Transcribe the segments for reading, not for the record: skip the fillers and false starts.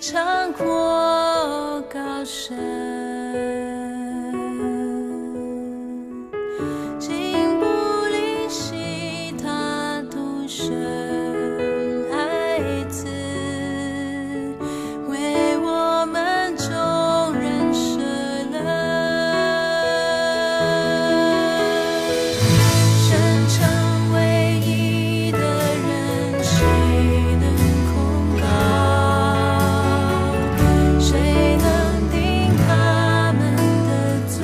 长阔高深，竟不吝惜他独生爱子，为我们众人舍了。神成唯一的人，谁能控告？谁能定他们的罪？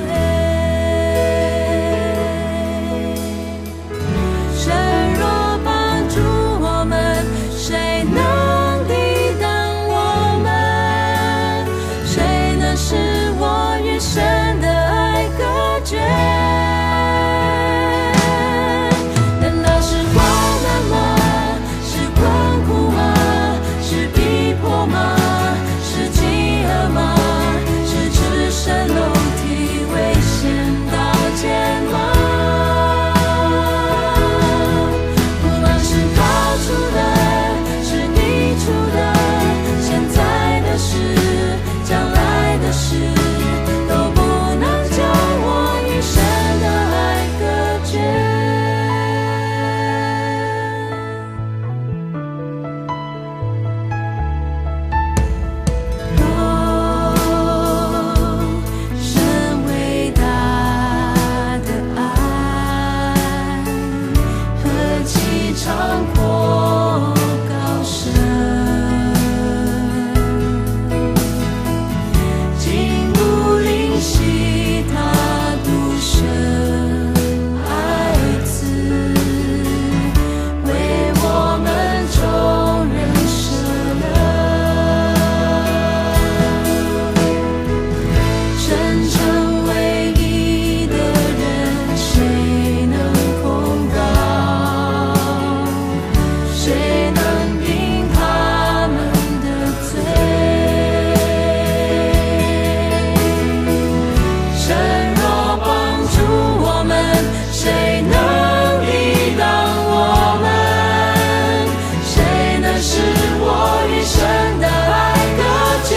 神若帮助我们，谁能抵挡我们？谁能使我与神的爱隔绝？难道是患难吗？是困苦吗？是逼迫吗？是饥饿吗？是赤身露体危险刀剑吗？不论是高处的，是低处的，现在的事，将来的事，都不能将我与神的爱隔绝。神伟大的爱，何其长阔高深，竟不吝惜他独生爱子，为我们众人舍了。神成唯一的人，谁能控告？谁能定他们的罪？神若帮助我们，谁能抵挡我们？谁能使我与神的爱隔绝？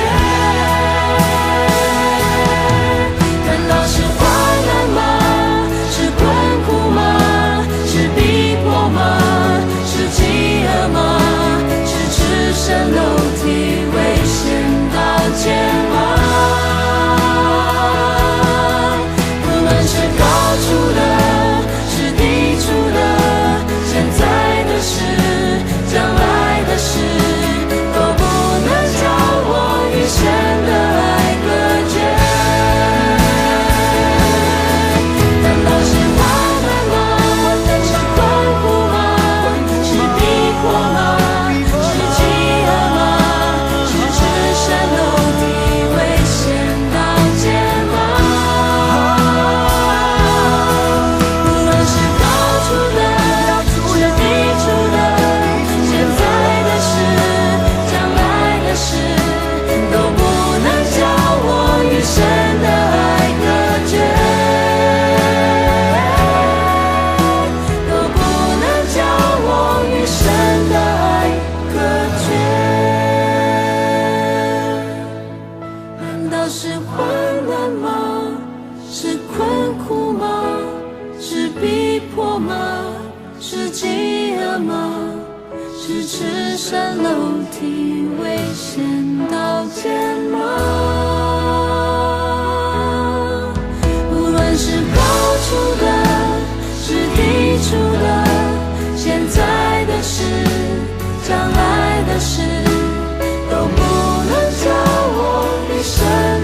难道是患难吗？是困苦吗？是逼迫吗？是饥饿吗？是赤身露体危险刀剑吗？不论是高处的，是低处的，现在的事，将来的事，都不能将我与神的爱隔绝。难道是患难吗？是困苦吗？是逼迫吗？是饥饿吗？是赤身露体危险刀剑吗？无论是高处的，是低处的，现在的事，将来的事，都不能将我与神的爱隔绝，都不能将我与神的爱隔绝。难道是患难吗？是困苦吗？是逼迫吗？是饥饿吗？是赤身露体危险刀剑吗？无论是高处的，是低处的，现在的事，将来的事，都不能将我与神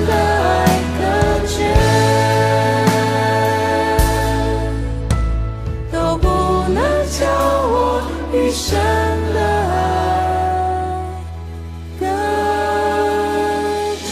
的爱隔绝，都不能将我与神的爱隔绝。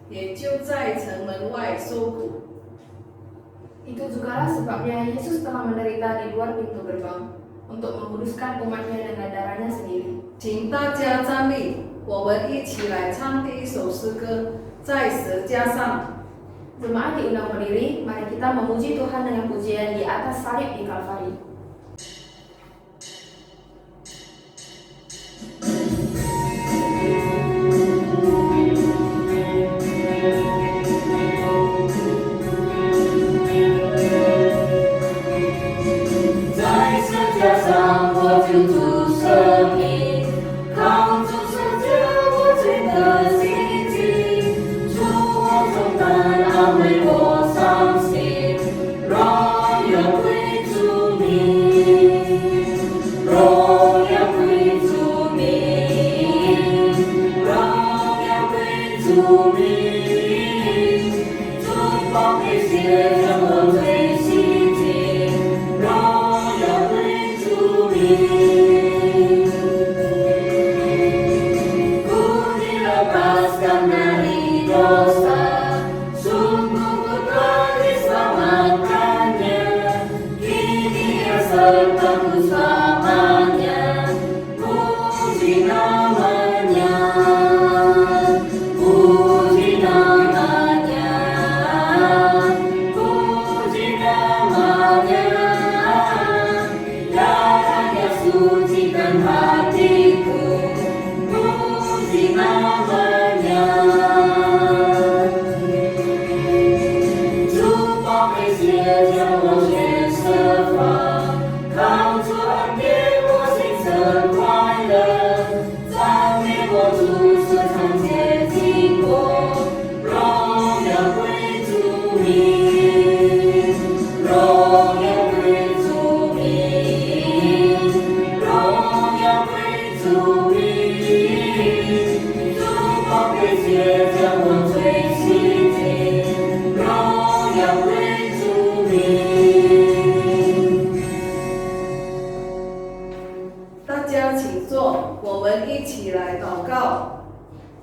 也就在城门外受苦。 Itu jugalah sebabnya Yesus telah menderita di luar pintu gerbang untuk menguduskan umatnya dengan darahnya sendiri. 请大家站立，我们一起来唱第一首诗歌，在十架上。 Jemaat diundang berdiri, mari kita memuji Tuhan dengan pujian di atas salib di Kalvari.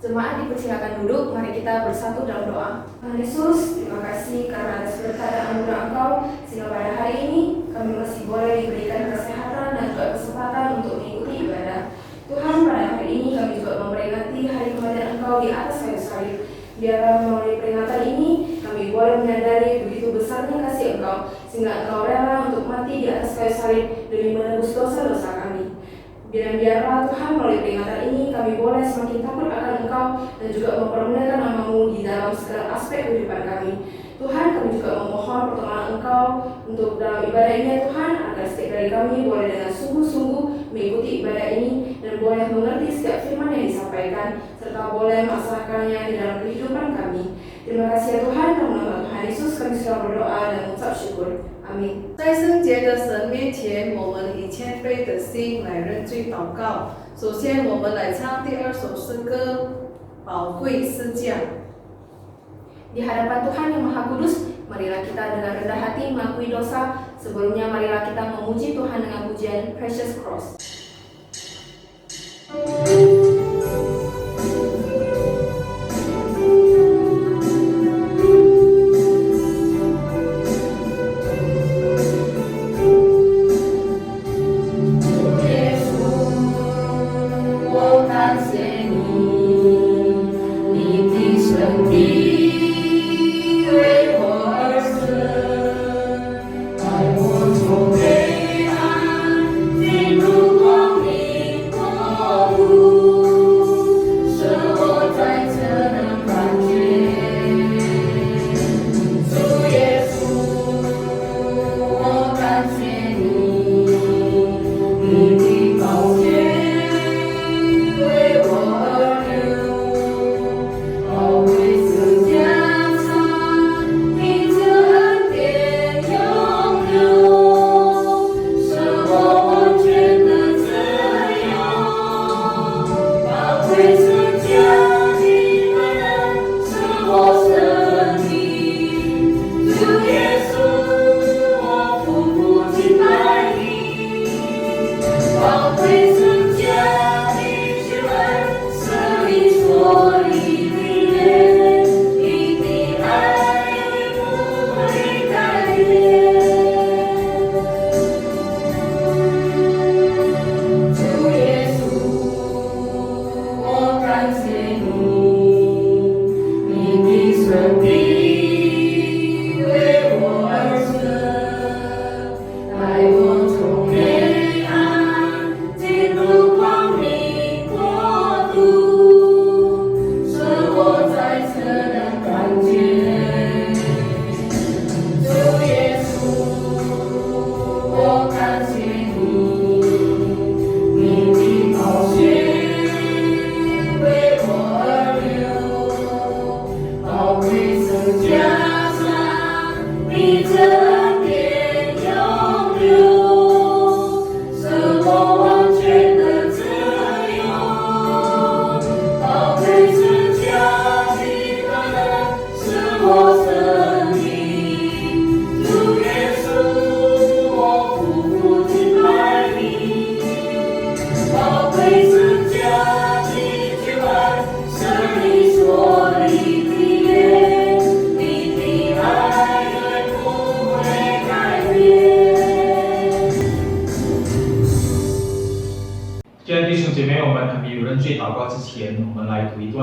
Jemaat dipersilakan duduk, mari kita bersatu dalam doa. Tuhan Yesus, terima kasih karena atas berkat dan anugerah Engkau, sehingga pada hari ini kami masih boleh diberikan kesehatan dan juga kesempatan untuk mengikuti ibadah. Tuhan, pada hari ini kami juga memperingati hari kematian Engkau di atas kayu salib. Biarlah melalui peringatan ini kami boleh menyadari begitu besarnya kasih Engkau, sehingga Engkau rela untuk mati di atas kayu salib demi menebus dosa-dosa kami. Biarlah Tuhan melalui peringatan ini kami boleh semakin takut akan Engkau dan juga mempermuliakan nama-Mu di dalam segala aspek kehidupan kami. Tuhan, kami juga memohon pertolongan Engkau untuk dalam ibadah ini Tuhan, agar setiap dari kami boleh dengan sungguh-sungguh mengikuti ibadah ini dan boleh mengerti setiap firman yang disampaikan serta boleh melaksanakannya di dalam kehidupan kami. Terima kasih ya Tuhan, dalam nama Tuhan Yesus kami sudah berdoa dan mengucap syukur. Amin。在圣洁的神面前，我们以谦卑的心来认罪祷告。首先，我们来唱第二首诗歌《宝贵施价》。 Di hadapan Tuhan yang Maha Kudus, marilah kita dengan rendah hati mengakui dosa. Sebelumnya marilah kita memuji Tuhan dengan pujian Precious Cross. I want to be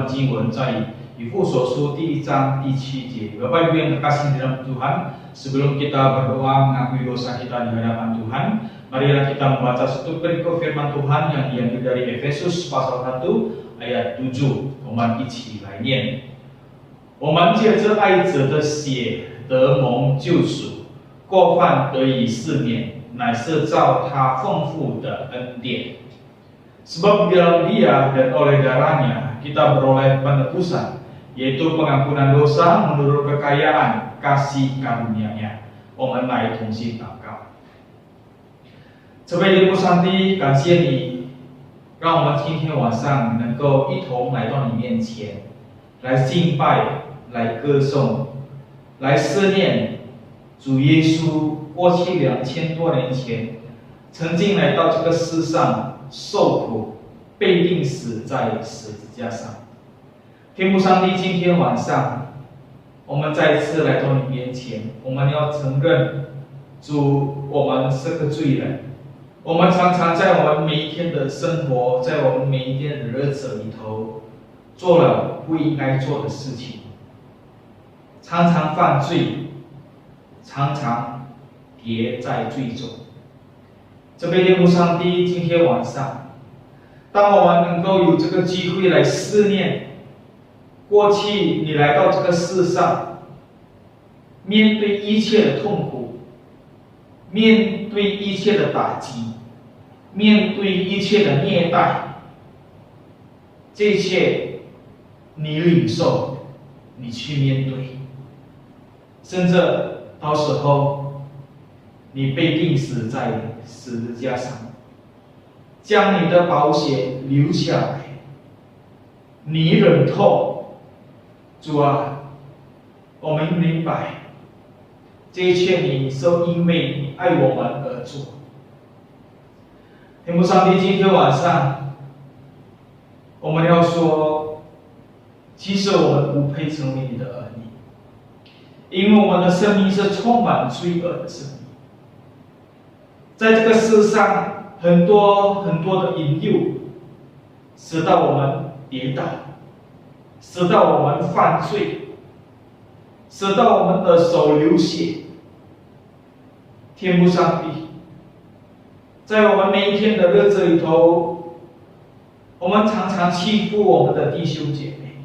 经文在以弗所书第1章第7节. Bapak Ibu yang terkasih di dalam Tuhan, sebelum kita berdoa mengakui dosa kita di hadapan Tuhan, marilah kita membaca satu perikop firman Tuhan yang diambil dari Efesus pasal 1 ayat 7. 我们一起来念。我们借着爱子的血得蒙救赎，过犯得以赦免，乃是照他丰富的恩典。Sebab di dalam Dia dan oleh darahnya kita beroleh penebusan, yaitu pengampunan dosa menurut kekayaan kasih karunia-Nya. 我们来同心祷告。这位耶路上帝，感谢你，让我们今天晚上能够一同来到你面前，来敬拜，来歌颂，来思念主耶稣过去2000多年前曾经来到这个世上受苦，被钉死在十字架上。天父上帝，今天晚上我们再一次来到你面前，我们要承认主，我们是个罪人。我们常常在我们每一天的生活，在我们每一天的日子里头，做了不应该做的事情，常常犯罪，常常跌在罪中。这位耶稣上帝，今天晚上，当我们能够有这个机会来思念过去你来到这个世上，面对一切的痛苦，面对一切的打击，面对一切的虐待，这一切你领受，你去面对，甚至到时候你被钉死在十字架上，将你的宝血流下来，你忍痛。主啊，我们明白这一切你是因为你爱我们而做。天父上帝，今天晚上我们要说，其实我们不配成为你的儿女，因为我们的生命是充满罪恶的生命。在这个世上，很多的引诱，使到我们跌倒，使到我们犯罪，使到我们的手流血。天父上帝，在我们每一天的日子里头，我们常常欺负我们的弟兄姐妹，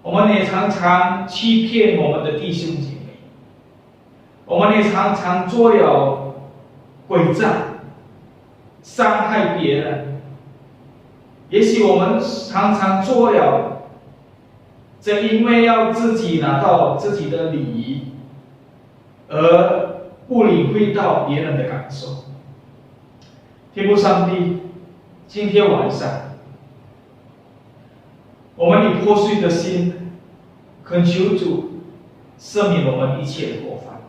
我们也常常欺骗我们的弟兄姐妹，我们也常常作有诡诈，伤害别人。也许我们常常作有，正因为要自己拿到自己的利益，而不领会到别人的感受。天父上帝，今天晚上，我们以破碎的心，恳求主赦免我们一切的过犯，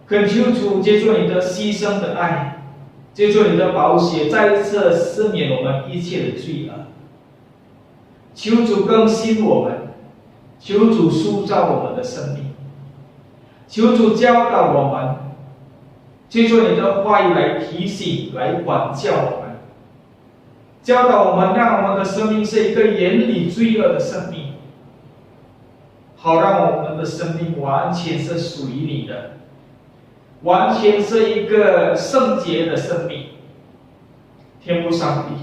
恳求主借助你的牺牲的爱，借助你的宝血，再一次赦免我们一切的罪恶。求主更新我们，求主塑造我们的生命，求主教导我们，借助你的话语来提醒，来管教我们，教导我们，让我们的生命是一个远离罪恶的生命，好让我们的生命完全是属于你的，完全是一个圣洁的生命。天父上帝，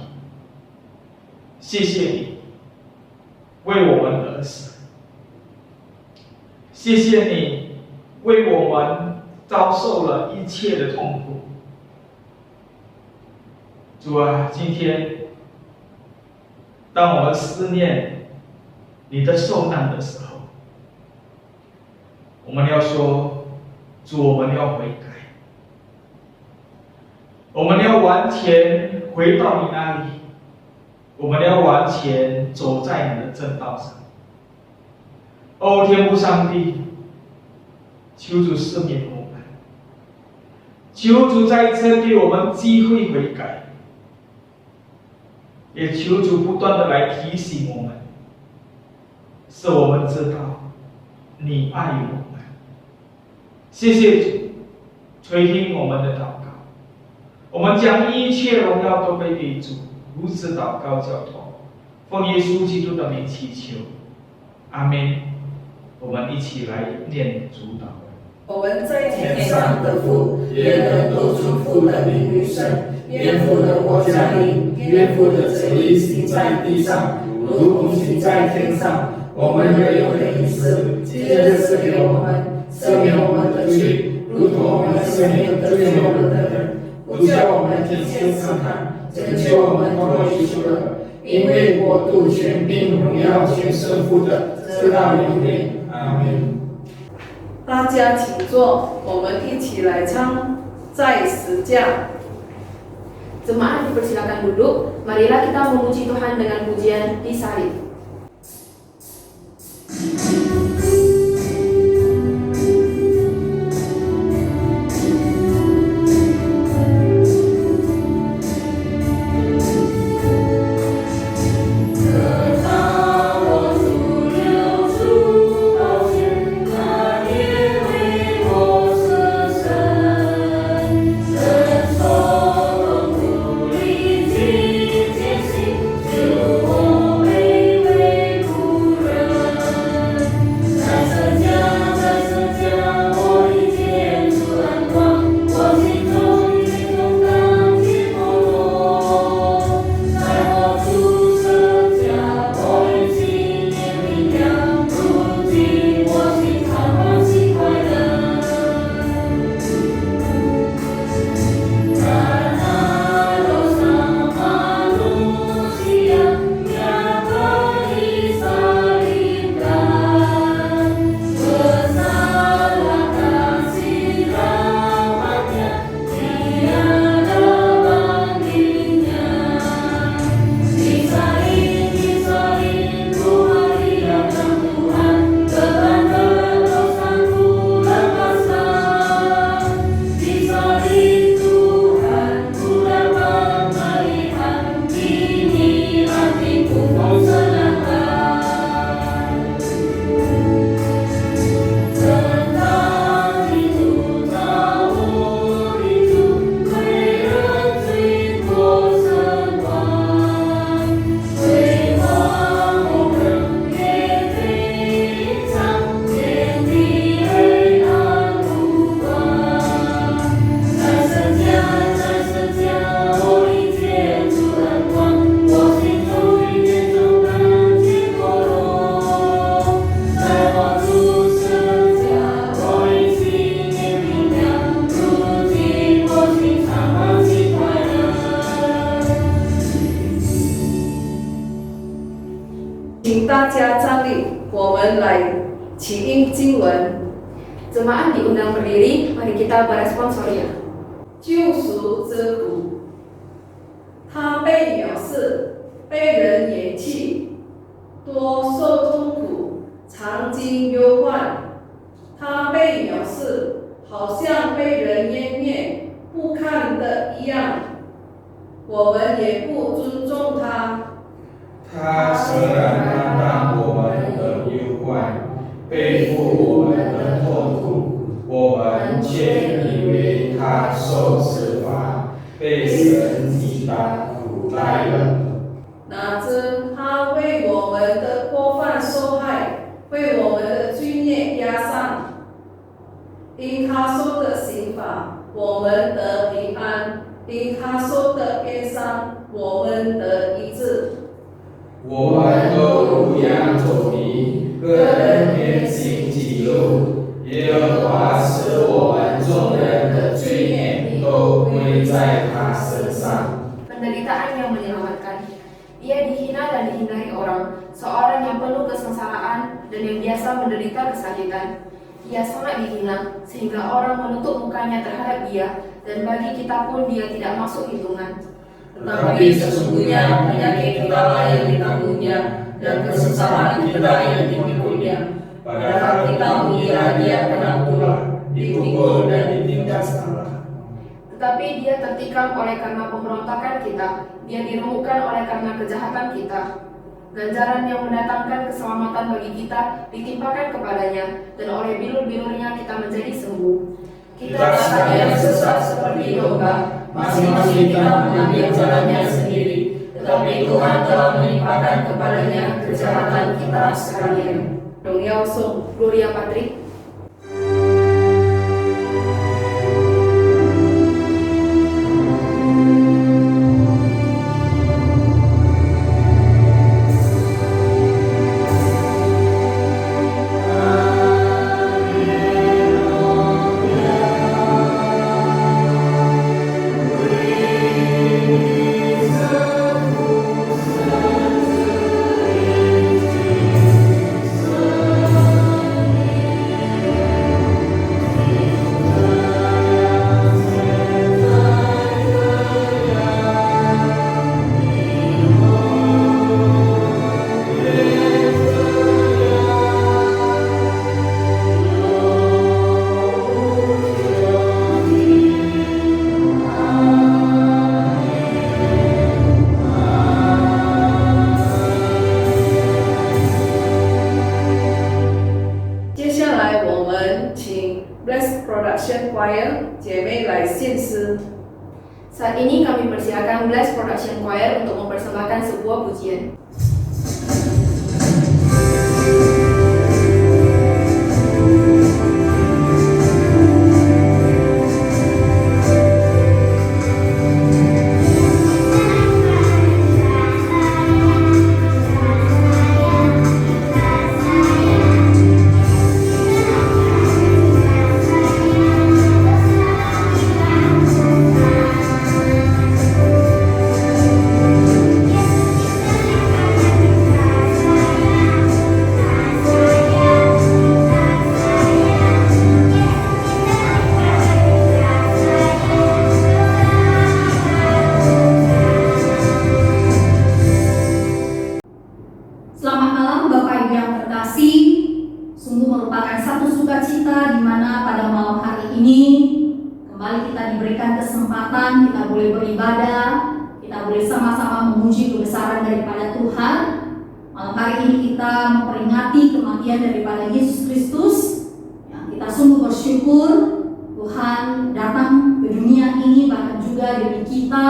谢谢你为我们而死，谢谢你为我们遭受了一切的痛苦。主啊，今天当我们思念你的受难的时候，我们要说，主，我们要悔改，我们要完全回到你那里，我们要完全走在你的正道上。哦，天父上帝，求主赦免我们，求主再一次给我们机会悔改，也求主不断的来提醒我们，使我们知道你爱我们。谢谢主垂听我们的祷告，我们将一切荣耀都归给主，如此祷告交托，奉耶稣基督的名祈求，阿门。我们一起来念主祷文。我们在天上的父，愿人都尊父的名为圣，愿父的国降临，愿父的旨意行在地上，如同行在天上。我们日用的饮食，今日赐给我们，赦免我们的罪，如同我们赦免罪我们的人，不叫我们听见试探，拯救我们脱离凶恶。因为国度、权柄、荣耀全是父的，直到永远。阿门。大家请坐，我们一起来唱在十架。 Jemaat dipersilakan duduk. Marilah kita memuji Tuhan dengan pujian di salib. Jemaat diundang berdiri, mari kita berresponsoria. 救赎之苦，他被藐视，被人厌弃，多受痛苦，常经忧患。他被藐视，好像被人湮灭、不堪的一样。我们也不尊重他。他虽然担当我们的忧患，背负我们的痛苦，我们却以为他受惩罚，被神击打苦待了。哪知他为我们的过犯受害，为我们的罪孽压上。因他受的刑罚，我们得平安；因他受的鞭伤，我们得医治。我们都如羊走迷，个人偏行己路。耶和华使我们众人的罪孽都归在他身上。Penderitaan yang menyelamatkan. Ia dihina dan dihindari orang, seorang yang penuh kesengsaraan dan yang biasa menderita kesakitan. Ia sangat dihina sehingga orang menutup mukanya terhadap dia, dan bagi kita pun dia tidak masuk hitungan. Tetapi sesungguhnya penyakit kita lah yang ditanggungnya, dan kesengsaraan kita yang dipikulnya. Padahal kita mengira dia kena pula, dipukul dan ditindas Allah. Tetapi dia tertikam oleh karena pemberontakan kita, dia diremukkan oleh karena kejahatan kita. Ganjaran yang mendatangkan keselamatan bagi kita ditimpakan kepadanya, dan oleh bilur-bilurnya kita menjadi sembuh. Kita saja yang sesat seperti domba, masing-masing kita mengambil jalannya sendiri, tetapi Tuhan telah menimpakan kepadanya kejahatan kita sekalian. Dong Yao Song. Gloria Patri. Blessed Production Choir 姐妹来献诗。 Saat ini kami persilakan Blessed Production Choir untuk mempersembahkan sebuah pujian. Selamat malam Bapak Ibu yang terkasih. Sungguh merupakan satu sukacita di mana pada malam hari ini kembali kita diberikan kesempatan, kita boleh beribadah, kita boleh sama-sama memuji kebesaran daripada Tuhan. Malam hari ini kita memperingati kematian daripada Yesus Kristus. Yang kita sungguh bersyukur Tuhan datang ke dunia ini, bahkan juga demi kita.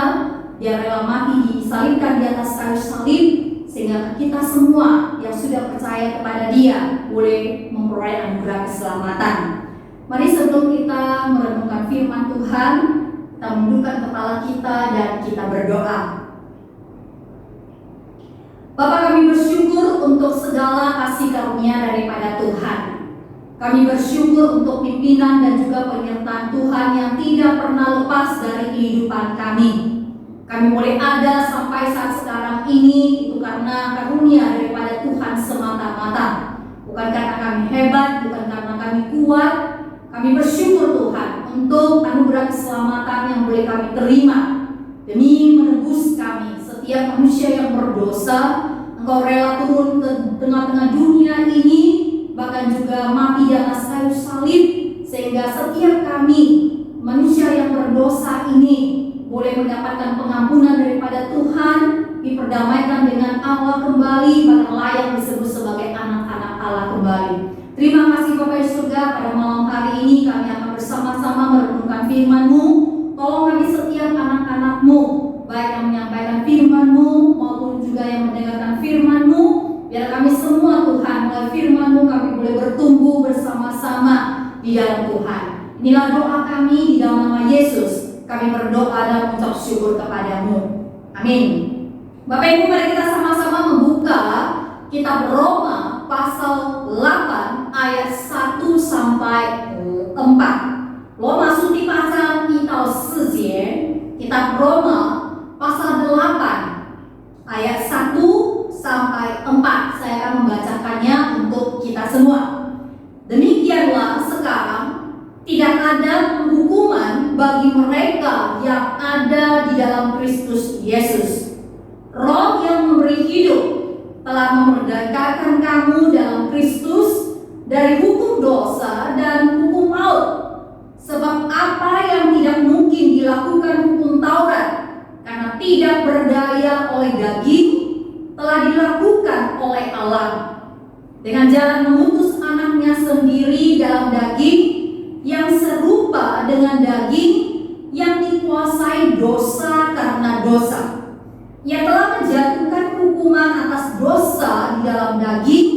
Dia rela mati disalibkan di atas kayu salib, sehingga kita semua yang sudah percaya kepada Dia boleh memperoleh anugerah keselamatan. Mari sebelum kita merenungkan firman Tuhan, kita menundukkan kepala kita dan kita berdoa. Bapa, kami bersyukur untuk segala kasih karunia daripada Tuhan. Kami bersyukur untuk pimpinan dan juga penyertaan Tuhan yang tidak pernah lepas dari kehidupan kami. Kami boleh ada sampai saat sekarang ini itu karena karunia daripada Tuhan semata-mata. Bukan karena kami hebat, bukan karena kami kuat. Kami bersyukur Tuhan untuk anugerah keselamatan yang boleh kami terima demi menebus kami. Setiap manusia yang berdosa, Engkau rela turun ke tengah-tengah dunia ini, bahkan juga mati di atas kayu salib, sehingga setiap kami manusia yang berdosa ini boleh mendapatkan pengampunan daripada Tuhan, diperdamaikan dengan Allah kembali, bahkan layak disebut sebagai anak-anak Allah kembali. Terima kasih Bapa di surga, pada malam hari ini kami akan bersama-sama merenungkan firman-Mu. Tolong kami setiap anak-anak-Mu, baik yang menyampaikan firman-Mu maupun juga yang mendengarkan firman-Mu. Biar kami semua Tuhan, melalui firman-Mu kami boleh bertumbuh bersama-sama di dalam Tuhan. Inilah doa kami di dalam nama Yesus. Kami berdoa dan mengucap syukur kepadamu. Amin. Bapak Ibu, mari kita sama-sama membuka kitab Roma pasal 8 ayat 1 sampai 4. Roma Suti pasal 4节, kitab Roma pasal 8 ayat 1 sampai 4. Saya akan membacakannya untuk kita semua. Demikianlah sekarang tidak ada penghukuman bagi mereka yang ada di dalam Kristus Yesus. Roh yang memberi hidup telah memerdekakan kamu dalam Kristus dari hukum dosa dan hukum maut. Sebab apa yang tidak mungkin dilakukan hukum Taurat karena tidak berdaya oleh daging, telah dilakukan oleh Allah dengan jalan mengutus anaknya sendiri dalam daging, yang serupa dengan daging yang dikuasai dosa karena dosa. Ia telah menjatuhkan hukuman atas dosa di dalam daging,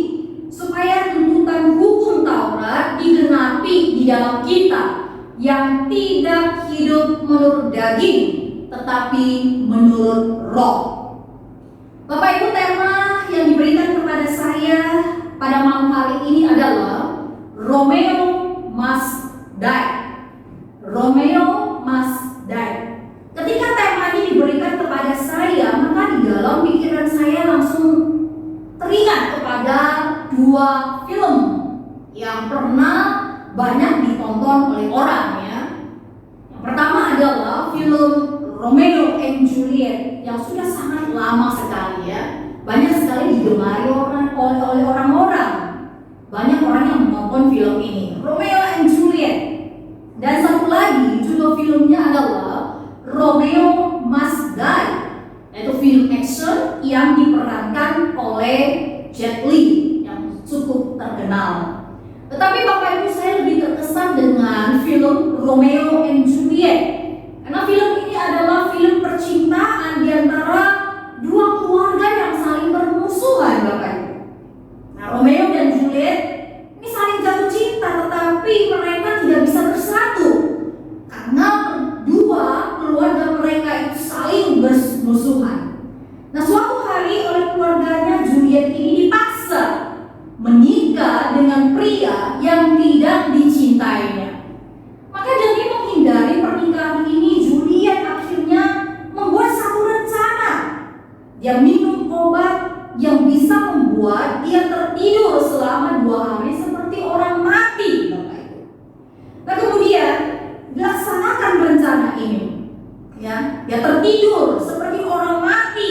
supaya tuntutan hukum Taurat digenapi di dalam kita yang tidak hidup menurut daging, tetapi menurut Roh. Bapak Ibu, tema yang diberikan kepada saya pada malam hari ini adalah Romeo Must Die. Romeo Must Die. Ketika tema ini diberikan kepada saya, maka di dalam pikiran saya langsung teringat kepada dua film yang pernah banyak ditonton oleh orang ya. Yang pertama adalah film Romeo and Juliet yang sudah sangat lama sekali ya. Banyak sekali digemari oleh orang-orang. Banyak orang yang menonton film ini, Romeo and Juliet. Dan satu lagi judul filmnya adalah Romeo Must Die, yaitu film action yang diperankan oleh Jet Li yang cukup terkenal. Tetapi Bapak Ibu, saya lebih terkesan dengan film Romeo and Juliet karena film ini adalah film percintaan di antara dua keluarga yang saling bermusuhan, Bapak Ibu. Nah, Romeo dan Juliet ini saling jatuh cinta, tetapi mereka tidak bisa bersatu karena dua keluarga mereka itu saling bermusuhan. Nah, suatu hari oleh keluarganya Juliet ini dipaksa menikah dengan pria yang tidak dicintainya. Maka demi menghindari pernikahan ini, Juliet akhirnya membuat satu rencana. Dia minum obat yang bisa membuat dia tertidur selama 2 hari seperti orang mati. Nah, kemudian dilaksanakan rencana ini. Ya, dia tertidur seperti orang mati.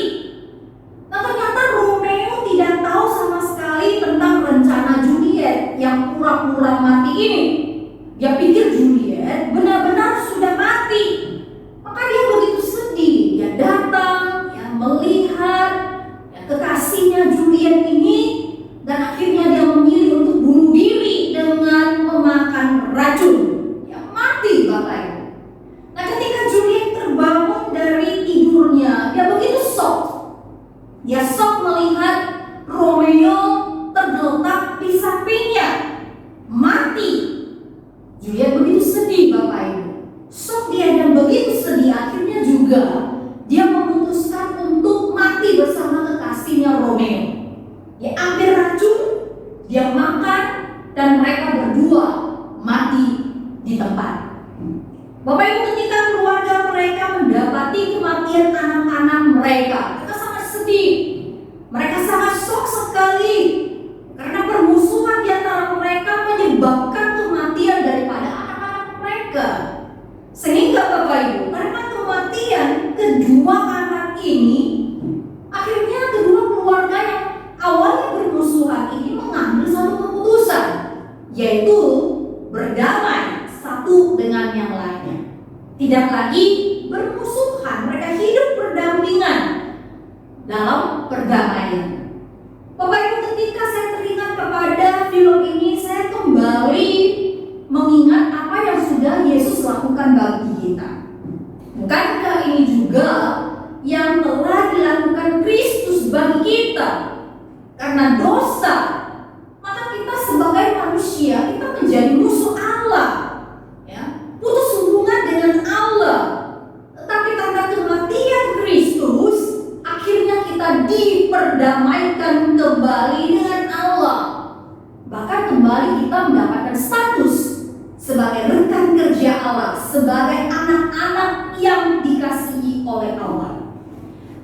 Nah, ternyata Romeo tidak tahu sama sekali tentang rencana Juliet yang pura-pura mati ini. Dia pikir Juliet benar-benar sudah mati. Maka dia begitu sedih. Dia datang, ya, melihat ya, kekasihnya Juliet ini, dan akhirnya dia memilih untuk bunuh diri dengan memakan racun. Ya, mati Bapak Ibu. Nah, ketika Juliet terbangun dari tidurnya, dia begitu shock. Dia shock melihat Romeo tergeletak di sampingnya, mati. Juliet begitu sedih Bapak Ibu. Shock dia dan begitu sedih, akhirnya juga dia memutuskan untuk mati bersama kekasihnya Romeo. Dia ambil racun, dia makan, dan mereka berdua mati di tempat. Bapak Ibu, ketika keluarga mereka mendapati kematian anak-anak mereka sangat sedih. Mereka sangat shock sekali karena permusuhan di antara mereka menyebabkan kematian daripada anak-anak mereka. Sehingga Bapak Ibu, karena kematian kedua anak ini, akhirnya kedua keluarga yang awalnya bermusuhan ini mengambil satu keputusan, yaitu berdamai satu dengan yang lainnya. Tidak lagi bermusuhan, mereka hidup berdampingan dalam perdamaian. Bapak Ibu, ketika saya teringat kepada film ini, saya kembali mengingat apa yang sudah Yesus lakukan bagi kita. Bukankah ini juga yang telah dilakukan Kristus bagi kita? Karena dosa, maka kita sebagai manusia, kita menjadi musuh Allah, ya, putus hubungan dengan Allah. Tetapi karena kematian Kristus, akhirnya kita diperdamaikan kembali dengan Allah. Bahkan kembali kita mendapatkan status sebagai rekan kerja Allah, sebagai anak-anak yang dikasihi oleh Allah.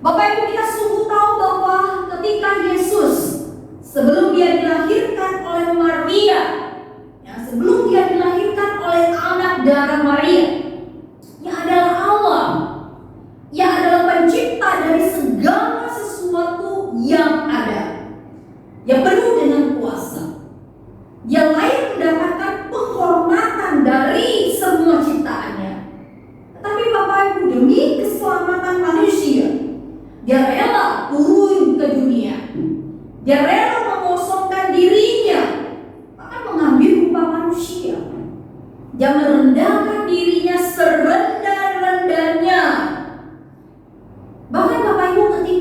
Bapak Ibu, kita sungguh tahu bahwa ketika Yesus sebelum dia dilahirkan oleh Maria, ya, sebelum dia dilahirkan oleh anak darah Maria, yang adalah Allah, yang adalah pencipta dari segala sesuatu yang ada, yang penuh dengan kuasa, yang layak mendapatkan penghormatan dari semua ciptaannya. Tetapi Bapak Ibu, demi keselamatan manusia, dia rela turun ke dunia. Dia rela mengosongkan dirinya, bahkan mengambil rupa manusia. Dia merendahkan dirinya serendah-rendahnya. Bahkan Bapak Ibu, ketika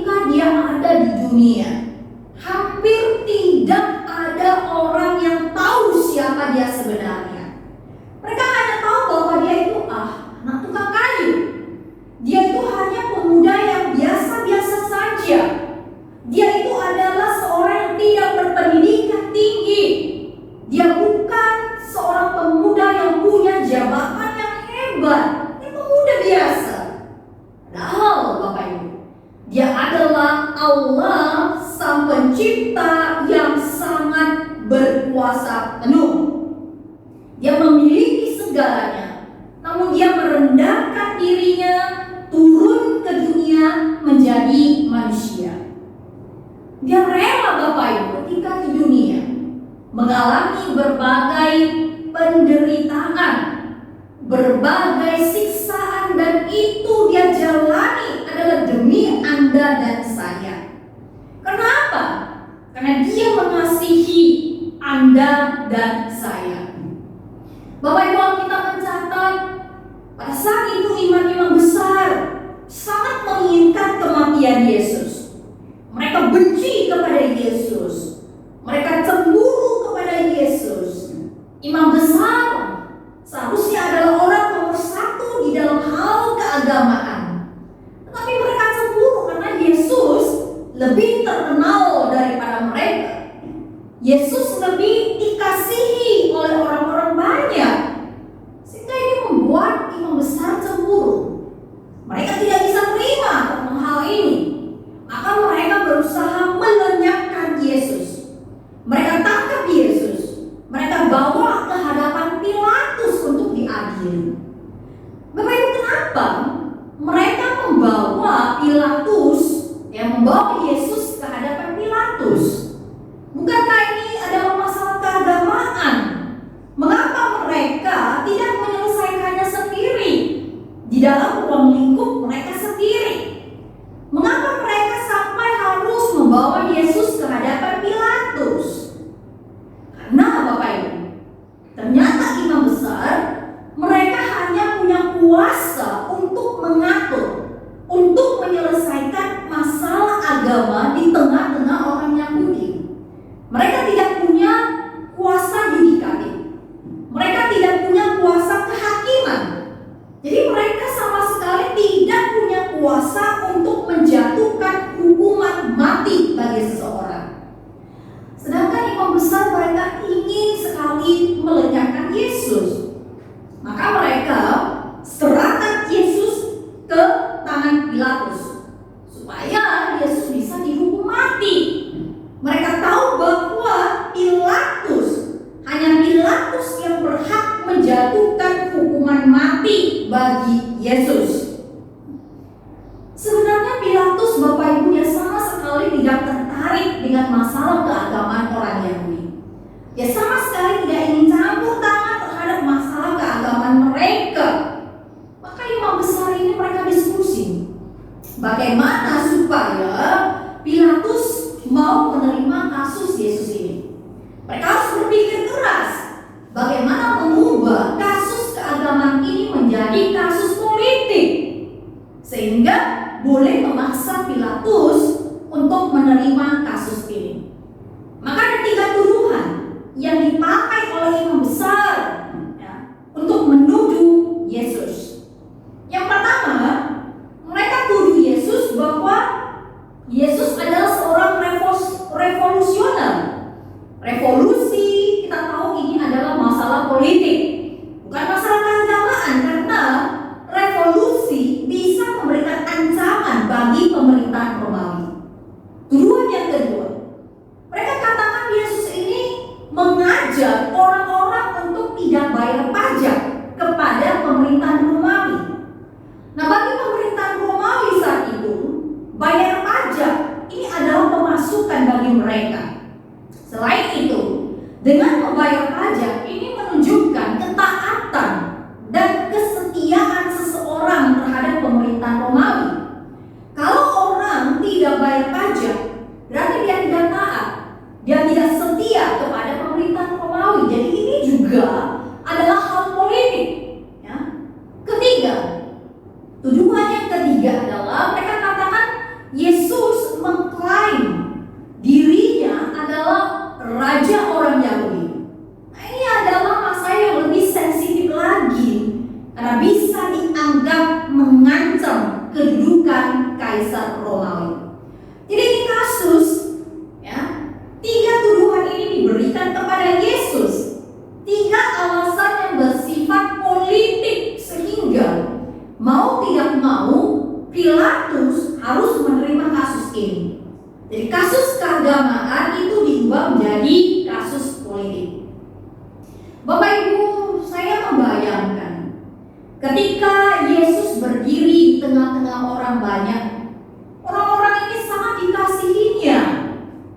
kuasa penuh. Dia memiliki segalanya, namun dia merendahkan dirinya, turun ke dunia menjadi manusia. Dia rela Bapak Ibu ketika di dunia mengalami berbagai penderitaan, berbagai siksaan, dan itu dia jalani adalah demi Anda dan saya. Kenapa? Karena dia mengasihi Anda dan saya. Bapak Ibu, kita mencatat pada saat itu imam-imam besar sangat menginginkan kematian Yesus. Mereka benci kepada Yesus. Mereka cemburu kepada Yesus. Imam besar seharusnya adalah orang nomor satu di dalam hal keagamaan. Tetapi mereka cemburu karena Yesus lebih terkenal daripada mereka. Yesus lebih dikasihi oleh orang-orang banyak, sehingga ini membuat imam besar cemburu. Mereka tidak bisa terima tentang hal ini, maka mereka berusaha melenyapkan Yesus. Mereka tangkap Yesus, mereka bawa ke hadapan Pilatus untuk diadili. Bapak Ibu, kenapa mereka membawa Yesus ke hadapan Pilatus? Bukankah ini adalah masalah keagamaan? Mengapa mereka tidak menyelesaikannya sendiri di dalam ruang lingkup mereka sendiri? Mengapa mereka sampai harus membawa Yesus ke hadapan Pilatus? Karena Bapak Ibu, ternyata imam besar mereka hanya punya kuasa untuk mengatur, untuk menyelesaikan masalah agama di tengah-tengah orang Yahudi. Mereka tidak punya kuasa yudikatif. Mereka tidak punya kuasa kehakiman. Jadi mereka sama sekali tidak punya kuasa untuk menjatuhkan hukuman mati bagi seseorang. Sedangkan imam besar mereka ingin sekali melenyapkan Yesus. Maka mereka serahkan Yesus ke tangan Pilatus supaya Yesus bisa dihukum mati. Mereka tahu bahwa hanya Pilatus yang berhak menjatuhkan hukuman mati bagi Yesus. Sebenarnya Pilatus, Bapak Ibu, ya sama sekali tidak tertarik dengan masalah keagamaan orang Yahudi. Dia sama sekali tidak ingin campur tangan terhadap masalah keagamaan mereka. Maka imam besar ini mereka diskusi bagaimana supaya Pilatus mau menerima kasus Yesus ini. Mereka harus berpikir keras bagaimana mengubah kasus keagamaan ini menjadi kasus politik, sehingga boleh memaksa Pilatus untuk menerima kasus ini. Maka ada 3 tuduhan yang dipakai oleh imam besar untuk menuduh Yesus. Yang pertama, mereka tuduh Yesus bahwa Yesus adalah seorang revolusioner. Revolusi, kita tahu ini adalah masalah politik, bukan masalah keagamaan, karena revolusi bisa memberikan ancaman bagi pemerintahan Romawi. Tuduhan yang kedua, mereka katakan Yesus ini mengajak orang-orang untuk tidak bayar pajak kepada pemerintahan Romawi. Nah, bagi pemerintahan Romawi saat itu, bayar pajak ini adalah pemasukan bagi mereka. Selain itu, dengan membayar pajak ini menunjukkan ketaatan dan kesetiaan seseorang terhadap pemerintahan Romawi. Kalau orang tidak bayar pajak, berarti dia tidak taat, dia tidak setia kepada pemerintahan Romawi. Jadi ini juga adalah hal politik. Ketiga, tuduhan yang ketiga adalah mereka katakan Yesus mengklaim dirinya adalah raja orang Yahudi. Nah, ini adalah masalah yang lebih sensitif Bapak Ibu, saya membayangkan ketika Yesus berdiri di tengah-tengah orang banyak, orang-orang ini sangat dikasihinya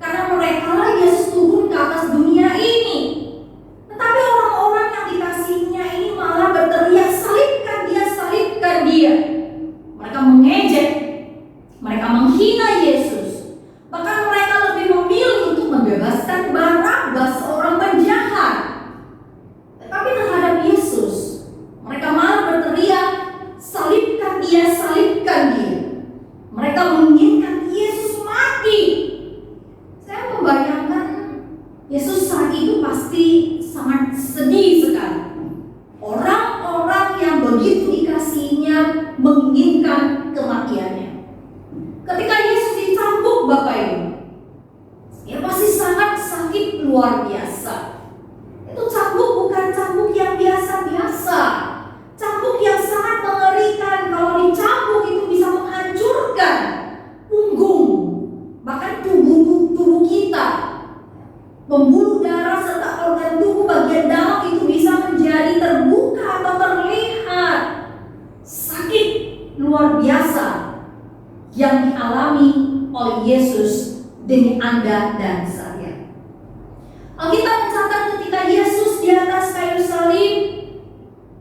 karena mereka lah Yesus turun ke atas dunia ini. Tetapi orang-orang yang dikasihinya ini malah berteriak, salibkan dia, salibkan dia. Mereka mengejek, mereka menghina Yesus. Bahkan mereka lebih memilih untuk membebaskan Barabas, seorang penjahat. Tetapi terhadap Yesus, mereka malah berteriak, salibkan dia, salibkan dia. Mereka menginginkan Yesus mati. Saya membayangkan Yesus saat itu pasti sangat sedih sekali. Orang-orang yang begitu dikasihinya menginginkan kematiannya. Ketika Yesus dicambuk, Bapak Ibu, ya pasti sangat sakit luar biasa. Itu cambuk bukan cambuk yang biasa-biasa, cambuk yang sangat mengerikan. Kalau dicambuk itu bisa menghancurkan punggung, bahkan tubuh kita. Pembuluh darah serta organ tubuh bagian dalam itu bisa menjadi terbuka atau terlihat. Sakit luar biasa yang dialami oleh Yesus demi Anda dan saya. Alkitab mencatat ketika Yesus di atas kayu salib,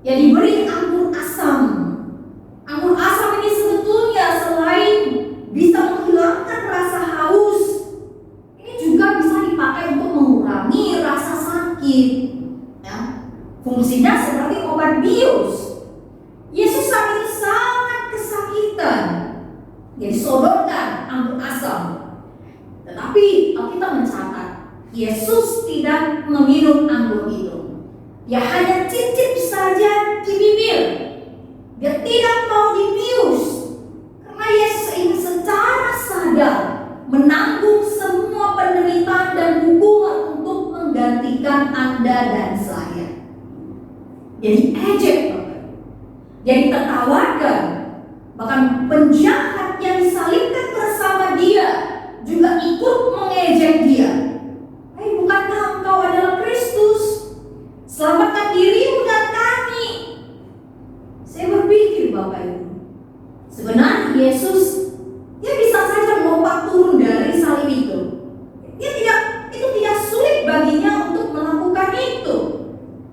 ya diberi anggur asam. Anggur asam ini sebetulnya selain bisa menghilangkan rasa haus, ini juga bisa dipakai untuk mengurangi rasa sakit. Ya, fungsinya seperti obat bius. Yesus saat itu sangat kesakitan, jadi sodorkan anggur asam. Tetapi Alkitab mencatat Yesus tidak meminum anggur itu. Dia hanya cicip saja di bibir. Dia tidak mau dibius, karena Yesus ingin secara sadar menanggung semua penderitaan dan hukuman untuk menggantikan Anda dan saya. Jadi ejek, jadi tertawakan. Bahkan penjahat yang disalibkan bersama dia juga ikut mengejek dia. Hai, bukankah engkau adalah Kristus? Selamatkan dirimu dan kami. Saya berpikir, Bapak Ibu, sebenarnya Yesus dia bisa saja melompat turun dari salib itu. Itu tidak sulit baginya untuk melakukan itu.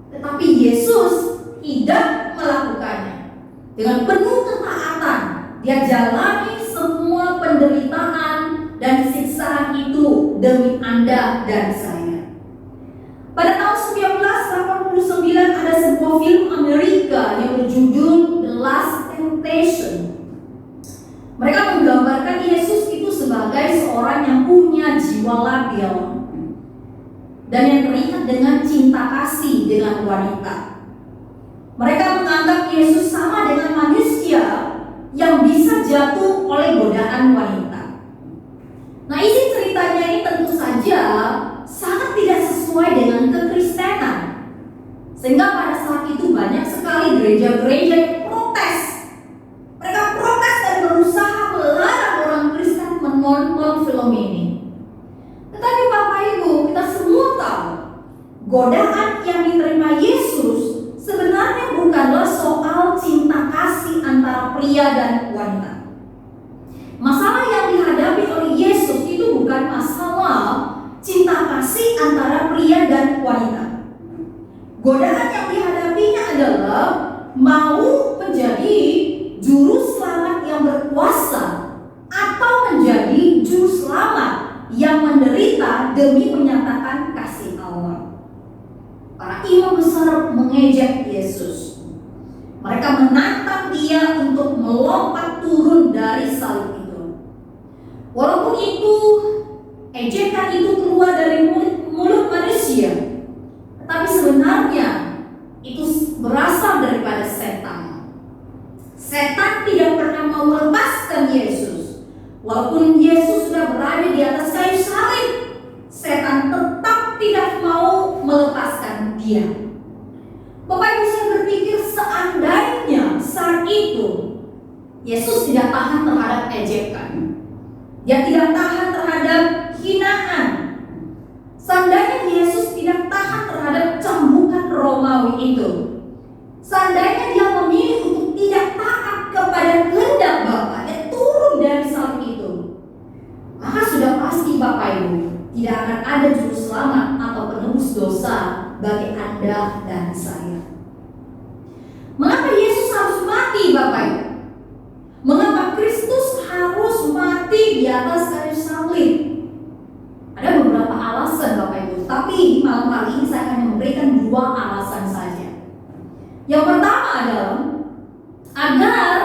Tetapi Yesus tidak melakukannya. Dengan penuh ketaatan, dia jalani semua penderitaan dan siksaan itu demi Anda dan saya. Pada tahun 1989 ada sebuah film Amerika yang berjudul The Last Temptation. Mereka menggambarkan Yesus itu sebagai seorang yang punya jiwa labil dan yang terikat dengan cinta kasih dengan wanita. Mereka menganggap Yesus sama dengan manusia yang bisa jatuh oleh godaan wanita. Nah, isi ceritanya ini tentu saja sangat tidak sesuai dengan kekristenan. Sehingga pada saat itu banyak sekali gereja-gereja yang protes. Mereka protes dan berusaha melarang orang Kristen menonton film ini. Tetapi Bapak Ibu, kita semua tahu godaan yang diterima Yesus sebenarnya bukanlah soal cinta kasih antara pria dan wanita. Masalah yang dihadapi oleh Yesus itu bukan masalah cinta kasih antara pria dan wanita. Godaan yang dihadapinya adalah mau menjadi juru selamat yang berkuasa atau menjadi juru selamat yang menderita demi menyatakan kasih Allah. Para imam besar mengejek Yesus. Mereka menantang dia untuk melompat turun dari salib itu. Walaupun itu ejekan itu keluar dari mulut manusia, tetapi sebenarnya itu berasal daripada setan. Setan tidak pernah mau melepaskan Yesus. Walaupun Yesus sudah berada di atas kayu salib, setan tetap tidak mau melepaskan dia. Bapak Ibu, saya berpikir seandainya saat itu Yesus tidak tahan terhadap ejekan, dia tidak tahan terhadap hinaan, seandainya Yesus tidak tahan terhadap cambukan roh Romawi itu, seandainya dia memilih untuk tidak taat kepada kehendak Bapa, dia turun dari salib itu, maka sudah pasti Bapak Ibu tidak akan ada juru selamat atau penebus dosa bagi Anda dan saya. Mengapa Yesus harus mati, Bapak Ibu? Mengapa Kristus harus mati di atas kayu salib? Ada beberapa alasan Bapak Ibu, tapi malam hari ini saya akan memberikan 2 alasan saja. Yang pertama adalah agar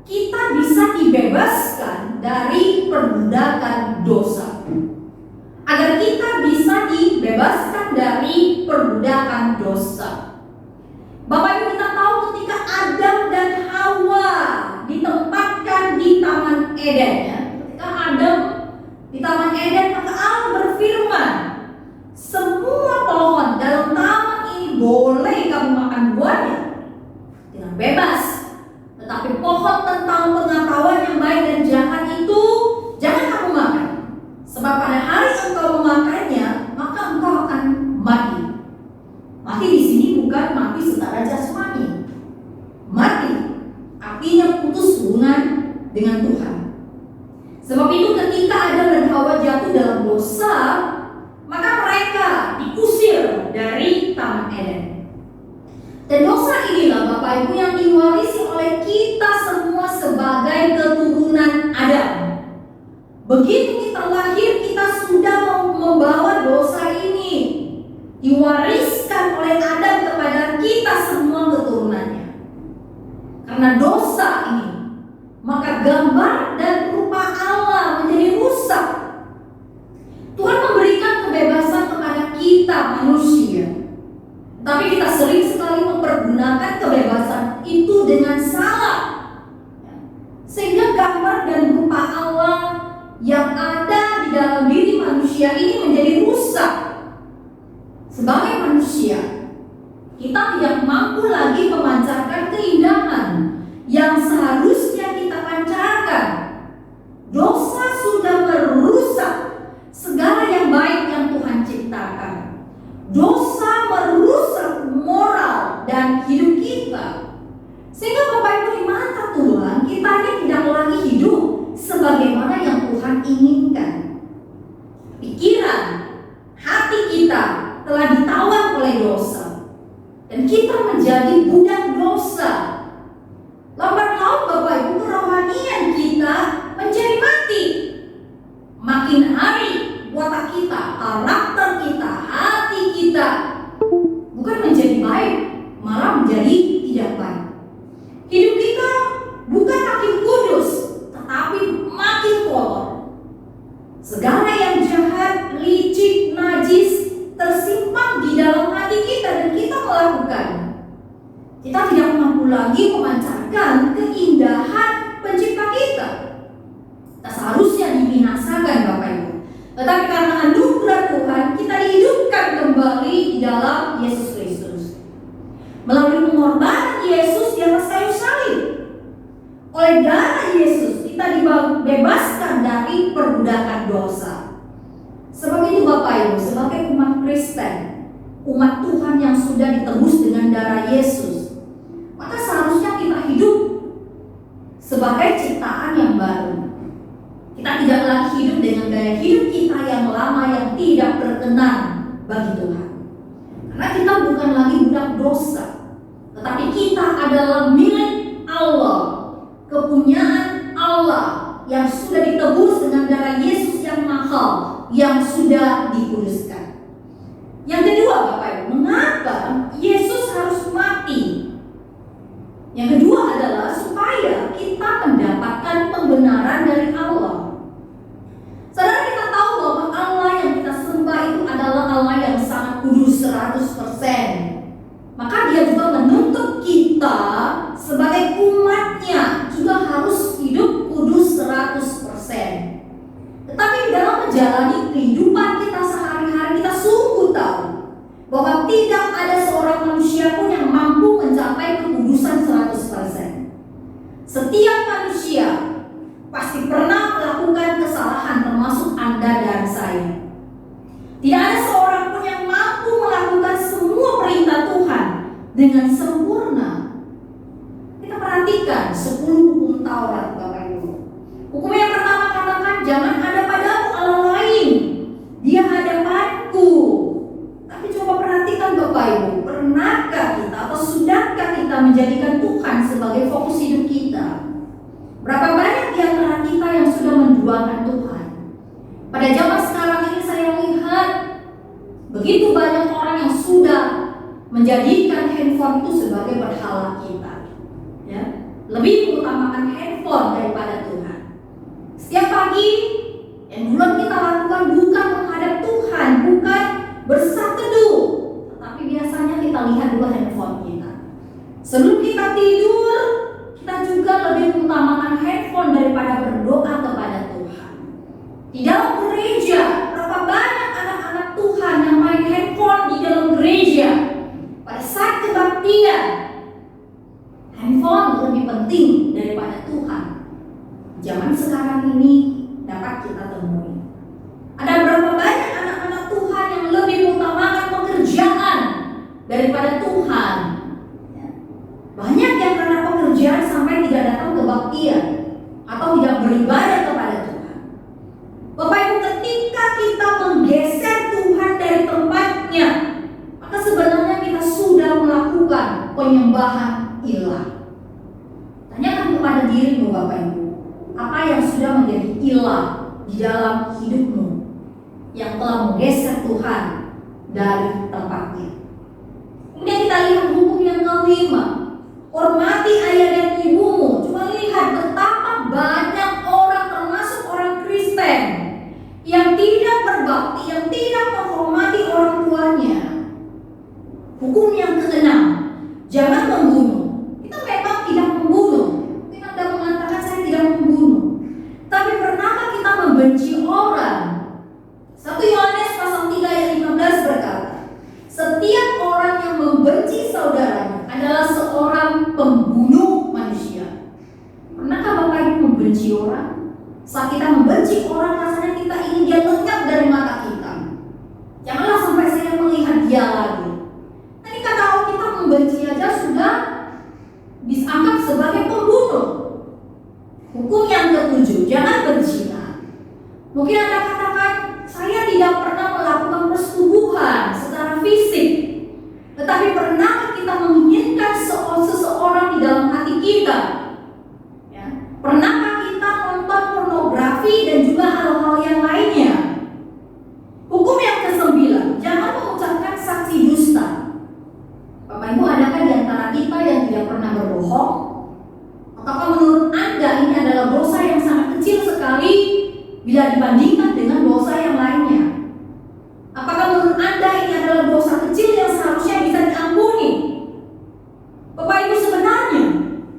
kita bisa dibebaskan dari perbudakan dosa. Agar kita bisa dibebaskan dari perbudakan dosa. Bapak Ibu, kita tahu ketika Adam dan Hawa ditempatkan di Taman Eden, ya. Ketika Adam di Taman Eden, maka Allah berfirman, semua pohon dalam taman ini boleh kamu makan buahnya dengan bebas, tetapi pohon tentang pengetahuan yang baik dan jahat itu jangan kamu makan, sebab pada hari engkau memakannya maka engkau akan mati. Mati di sini bukan mati secara jasmani, mati artinya putus hubungan dengan Tuhan. Sebab itu ketika Adam dan Hawa jatuh dalam dosa, maka mereka diusir dari Taman Eden. Dan dosa inilah Bapak Ibu yang diwarisi oleh kita semua sebagai keturunan Adam. Begitu kita lahir, kita sudah membawa dosa ini, diwariskan oleh Adam kepada kita semua keturunannya. Karena dosa ini, maka gambar dan rupa Allah menjadi rusak. Tuhan memberikan kebebasan kepada kita manusia, tapi kita sering sekali mempergunakan kebebasan itu dengan salah, sehingga gambar dan rupa Allah yang ada di dalam diri manusia ini menjadi rusak. Sebagai manusia, kita tidak mampu lagi memancarkan keindahan yang seharusnya kita pancarkan. Dosa sudah merusak segala yang baik yang Tuhan ciptakan. Dosa merusak moral dan hidup kita, sehingga Bapak Ibu di mata Tuhan kita ini tidak lagi hidup sebagaimana yang Tuhan inginkan. Pikiran, hati kita telah ditawan oleh dosa, dan kita menjadi budak dosa. Lambat laun Bapak Ibu kerohanian kita menjadi mati. Makin hari watak kita, karakter kita, hati kita bukan menjadi baik, malah menjadi tidak baik. Hidup kita bukan makin kudus, tetapi makin kotor. Segala yang jahat, licik, najis tersimpan di dalam hati kita dan kita melakukan. Kita tidak mampu lagi memancarkan keindahan pencipta kita. Kita seharusnya dibinasakan Bapak Ibu, tetapi karena anugerah Tuhan kita dihidupkan kembali di dalam Yesus Kristus. Melalui pengorbanan Yesus di atas kayu salib, oleh darah Yesus kita dibebaskan dari perbudakan dosa. Sebab itu Bapak Ibu, sebagai umat Kristen, umat Tuhan yang sudah ditebus dengan darah Yesus, maka seharusnya kita hidup sebagai ciptaan yang baru. Kita tidak lagi hidup dengan gaya hidup kita yang lama yang tidak berkenan bagi Tuhan. Karena kita bukan lagi budak dosa, tetapi kita adalah milik Allah, kepunyaan Allah yang sudah ditebus dengan darah Yesus yang mahal, yang sudah dikuduskan. Yang kedua Bapak Ibu, mengapa Yesus harus mati? Yang kedua adalah supaya kita mendapatkan pembenaran dari Allah. Saudara, kita tahu bahwa Allah yang kita sembah itu adalah Allah yang sangat kudus 100%. Maka Dia juga menuntut kita sebagai umatnya juga harus hidup kudus 100%. Tetapi dalam menjalani kehidupan kita sehari-hari, kita sungguh tahu bahwa tidak ada seorang manusia pun yang mampu mencapai kekudusan 100%. Setiap manusia pasti pernah melakukan kesalahan, termasuk Anda dan saya. Tidak ada seorang pun yang mampu melakukan semua perintah Tuhan dengan sempurna. Kita perhatikan 10 hukum Taurat, Bapak Ibu. Hukum yang pertama katakan, jangan ada padamu Allah lain di hadapanku. Tapi coba perhatikan Bapak Ibu, pernahkah kita atau sudahkah kita menjadikan Tuhan sebagai fokus hidup kita? Berapa banyak di antara kita yang sudah menduakan Tuhan? Pada zaman sekarang ini saya lihat begitu banyak orang yang sudah menjadikan handphone itu sebagai berhala kita, ya, lebih mengutamakan handphone daripada Tuhan. Setiap pagi yang duluan kita lakukan bukan menghadap Tuhan, bukan bersaat teduh, tetapi biasanya kita lihat dulu handphone kita. Sebelum kita tidur, kita juga lebih mengutamakan handphone daripada berdoa kepada Tuhan. Di dalam gereja, berapa banyak anak-anak Tuhan yang main handphone di dalam gereja? Pada saat kebaktian, handphone lebih penting daripada Tuhan. Zaman sekarang ini dapat kita temui. Ada berapa banyak anak-anak Tuhan yang lebih mengutamakan pekerjaan daripada Tuhan. Banyak yang karena pekerjaan sampai tidak datang ke kebaktian atau tidak beribadah kepada Tuhan. Bapak Ibu, ketika kita menggeser Tuhan dari tempatnya, maka sebenarnya kita sudah melakukan penyembahan ilah. Tanyakan kepada dirimu Bapak Ibu, apa yang sudah menjadi ilah di dalam hidupmu yang telah menggeser Tuhan dari tempatnya? Kemudian kita lihat hukum yang kelima, hormati ayah dan ibumu. Coba lihat betapa banyak orang, termasuk orang Kristen, yang tidak berbakti, yang tidak menghormati orang tuanya. Hukum yang keenam, jangan membunuh. Kita memang tidak membunuh. Mungkin Anda mengatakan saya tidak membunuh, tapi pernahkah kita membenci orang? 1 Yohanes pasal 3 ayat 15 berkata, setiap orang yang membenci saudaranya adalah seorang pembunuh manusia. Pernahkah Bapak Ibu membenci orang? Saat kita membenci orang, rasanya kita ingin dia lenyap dari mata kita. Janganlah sampai saya melihat dia lagi. Tadi kalau kita membenci aja sudah dianggap sebagai pembunuh. Hukum yang ketujuh, jangan berzina. Mungkin Anda katakan, saya tidak pernah melakukan persetubuhan secara fisik, tetapi pernah kita menginginkan seseorang di dalam hati kita? Ya. Pernahkah kita nonton pornografi dan juga hal-hal yang lainnya? Hukum yang ke-9, jangan mengucapkan saksi dusta. Bapak Ibu, adakah di antara kita yang tidak pernah berbohong? Ataukah menurut Anda ini adalah dosa yang sangat kecil sekali bila dibandingkan dengan dosa yang lainnya? Apakah menurut Anda ini adalah dosa kecil yang seharusnya bisa diampuni? Bapak Ibu, sebenarnya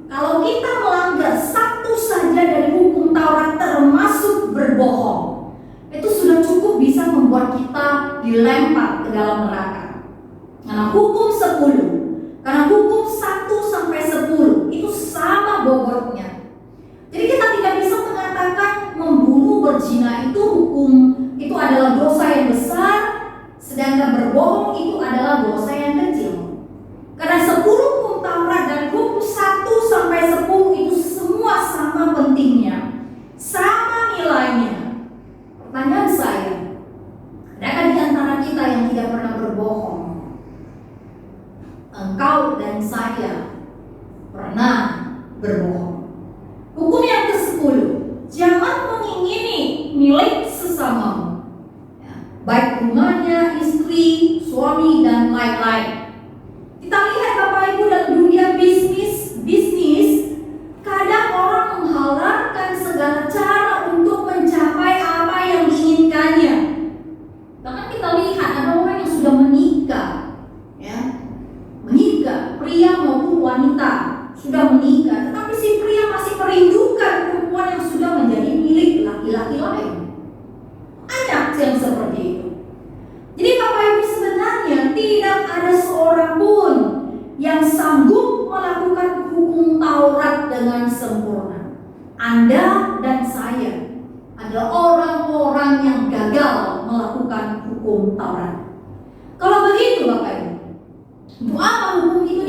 kalau kita melanggar satu saja dari hukum Taurat termasuk berbohong, itu sudah cukup bisa membuat kita dilempar ke dalam neraka. Karena hukum 10, karena hukum 1 sampai 10 itu sama bobotnya. Jadi kita tidak bisa mengatakan membunuh, berzina itu itu adalah dosa yang besar, sedangkan berbohong itu adalah dosa yang kecil. Karena 10 hukum Taurat dan hukum 1 sampai 10 itu semua sama pentingnya, sama nilainya. Pertanyaan saya, adakah di antara kita yang tidak pernah berbohong? Engkau dan saya pernah berbohong. Hukum yang ke-10, jangan mengingini milik sesamamu, ya, baik rumahnya, istri, suami, dan lain-lain. Kita lihat Bapak Ibu dalam dunia bisnis, kadang orang menghalalkan segala cara untuk mencapai apa yang diinginkannya. Bahkan kita lihat ada orang yang sudah menikah, ya, pria maupun wanita sudah menikah, tetapi si pria masih merindukan perempuan yang sudah menjadi milik laki-laki lain. Ada yang seperti itu. Jadi Bapak Ibu, sebenarnya tidak ada seorang pun yang sanggup melakukan hukum Taurat dengan sempurna. Anda dan saya adalah orang-orang yang gagal melakukan hukum Taurat. Kalau begitu Bapak Ibu, untuk apa hukum itu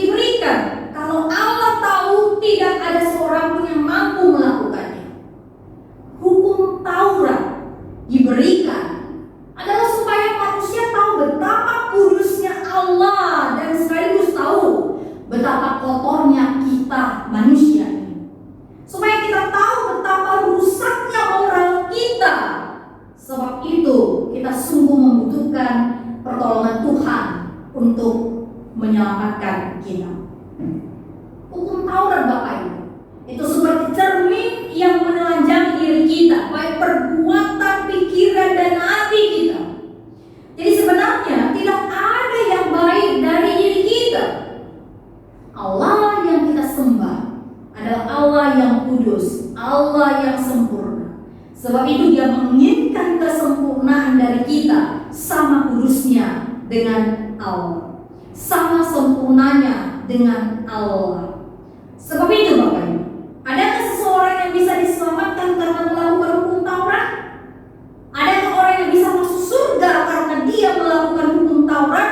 untuk menyelamatkan kita. Hukum Taurat Bapak Ibu, itu seperti cermin yang menelanjangi diri kita, baik perbuatan, pikiran, dan hati kita. Jadi sebenarnya tidak ada yang baik dari diri kita. Allah yang kita sembah adalah Allah yang kudus, Allah yang sempurna. Sebab itu Dia menginginkan kesempurnaan dari kita, sama kudusnya dengan Allah, sama sempurnanya dengan Allah. Sebab itu Bapak Ibu, adakah seseorang yang bisa diselamatkan karena melakukan hukum Taurat? Adakah orang yang bisa masuk surga karena dia melakukan hukum Taurat?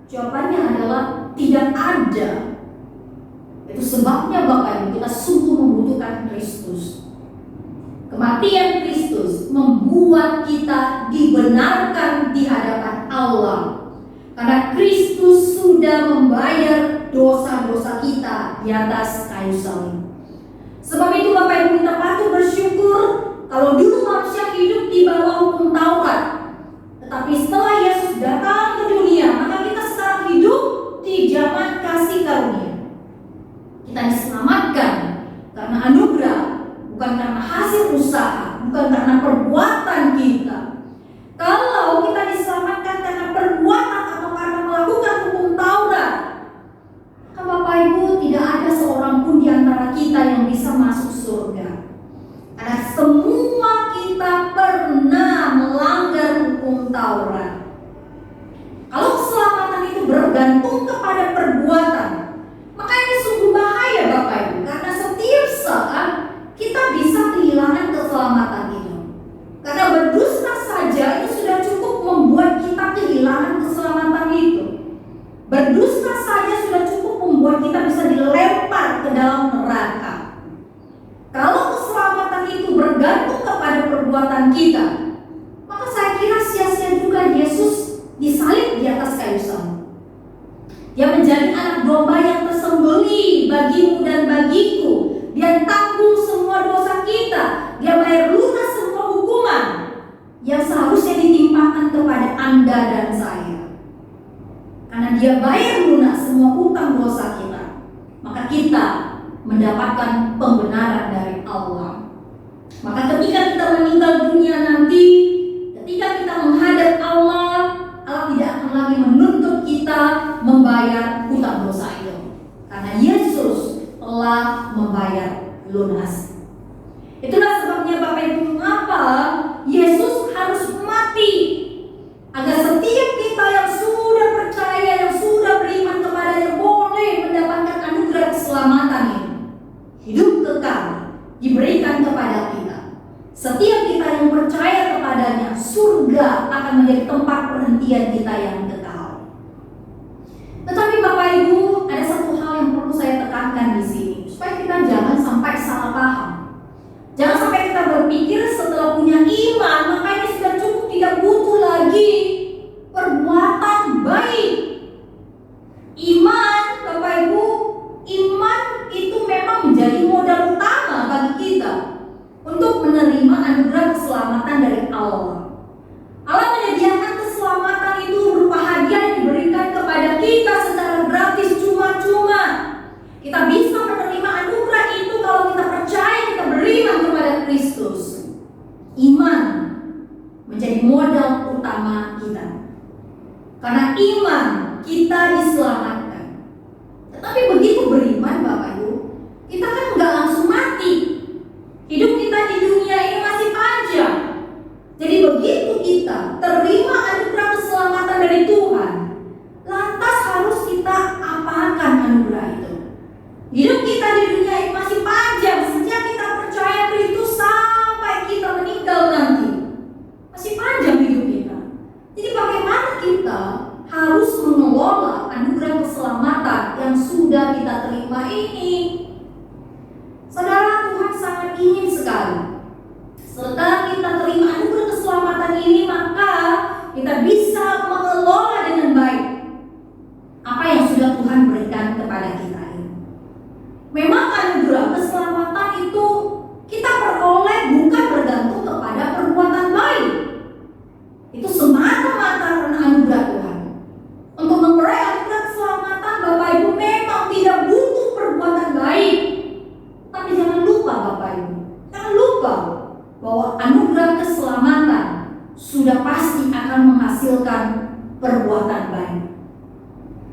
Jawabannya adalah tidak ada. Itu sebabnya Bapak Ibu, kita sungguh membutuhkan Kristus. Kematian Kristus membuat kita dibenarkan di hadapan Allah, karena Kristus sudah membayar dosa-dosa kita di atas kayu salib. Sebab itu Bapak Ibu, kita patut bersyukur kalau dulu manusia hidup di bawah hukum Taurat, tetapi setelah Yesus datang ke dunia, maka kita sekarang hidup di zaman kasih karunia. Kita diselamatkan karena anugerah, bukan karena hasil usaha, bukan karena perbuatan kita. Kalau kita diselamatkan karena perbuatan atau karena melakukan hukum Taurat, maka Bapak Ibu, tidak ada seorang pun di antara kita yang bisa masuk surga. Karena semua kita pernah melanggar hukum Taurat. Kalau keselamatan itu bergantung kepada perbuatan, maka ini sungguh bahaya Bapak Ibu, karena setiap saat kita bisa kehilangan keselamatan itu. Karena berdusta saja itu sudah cukup membuat kita kehilangan keselamatan itu. Berdusta saja sudah cukup membuat kita bisa dilempar ke dalam neraka. Kalau keselamatan itu bergantung kepada perbuatan kita, maka saya kira sia-sia juga Yesus disalib di atas kayu salib. Dia menjadi anak domba yang tersembelih bagimu dan bagiku. Dia tanggung semua dosa kita. Dia bayar lunas semua hukuman yang seharusnya ditimpakan kepada Anda dan saya. Karena Dia bayar lunas semua hutang dosa kita, maka kita mendapatkan pembenaran dari Allah. Maka ketika kita meninggal dunia nanti, ketika kita menghadap Allah, Allah tidak akan lagi menuntut kita membayar hutang dosa itu, karena Yesus telah membayar lunas. Itulah sebabnya Bapak Ibu, mengapa Yesus harus mati, agar setiap kita yang sudah percaya, yang sudah beriman kepada-Nya boleh mendapatkan anugerah keselamatan ini. Hidup kekal diberikan kepada kita. Setiap kita yang percaya kepada-Nya, surga akan menjadi tempat perhentian kita yang kekal. Tetapi Bapak Ibu, ada satu hal yang perlu saya tekankan di sini, supaya kita jangan sampai salah paham. Jangan sampai kita berpikir setelah punya iman, maka ini sudah cukup, tidak butuh lagi perbuatan baik. Iman, Bapak Ibu, iman itu memang menjadi modal utama bagi kita untuk menerima anugerah keselamatan dari Allah. Allah menyediakan keselamatan itu berupa hadiah yang diberikan kepada kita secara gratis, cuma-cuma. Kita bisa menerima anugerah itu kalau kita percaya, kita beriman kepada Kristus. Iman menjadi modal utama kita. Karena iman kita diselamatkan. Tetapi begitu beriman Bapak Ibu, kita kan nggak langsung mati. Hidup kita di dunia ini masih panjang. Jadi begitu kita terima anugerah keselamatan dari Tuhan, lantas harus kita apakan anugerah itu? Hidup kita di dunia ini masih panjang, sejak kita percaya Kristus sampai kita meninggal nanti. Masih panjang hidup kita. Jadi bagaimana kita harus mengelola anugerah keselamatan yang sudah kita terima ini? Saudara, Tuhan sangat ingin sekali setelah kita terima anugerah keselamatan ini, maka kita bisa mengelola dengan baik apa yang sudah Tuhan berikan kepada kita ini. Memang anugerah keselamatan itu kita peroleh bukan bergantung kepada perbuatan baik. Itu semata-mata karena anugerah Tuhan. Untuk memperoleh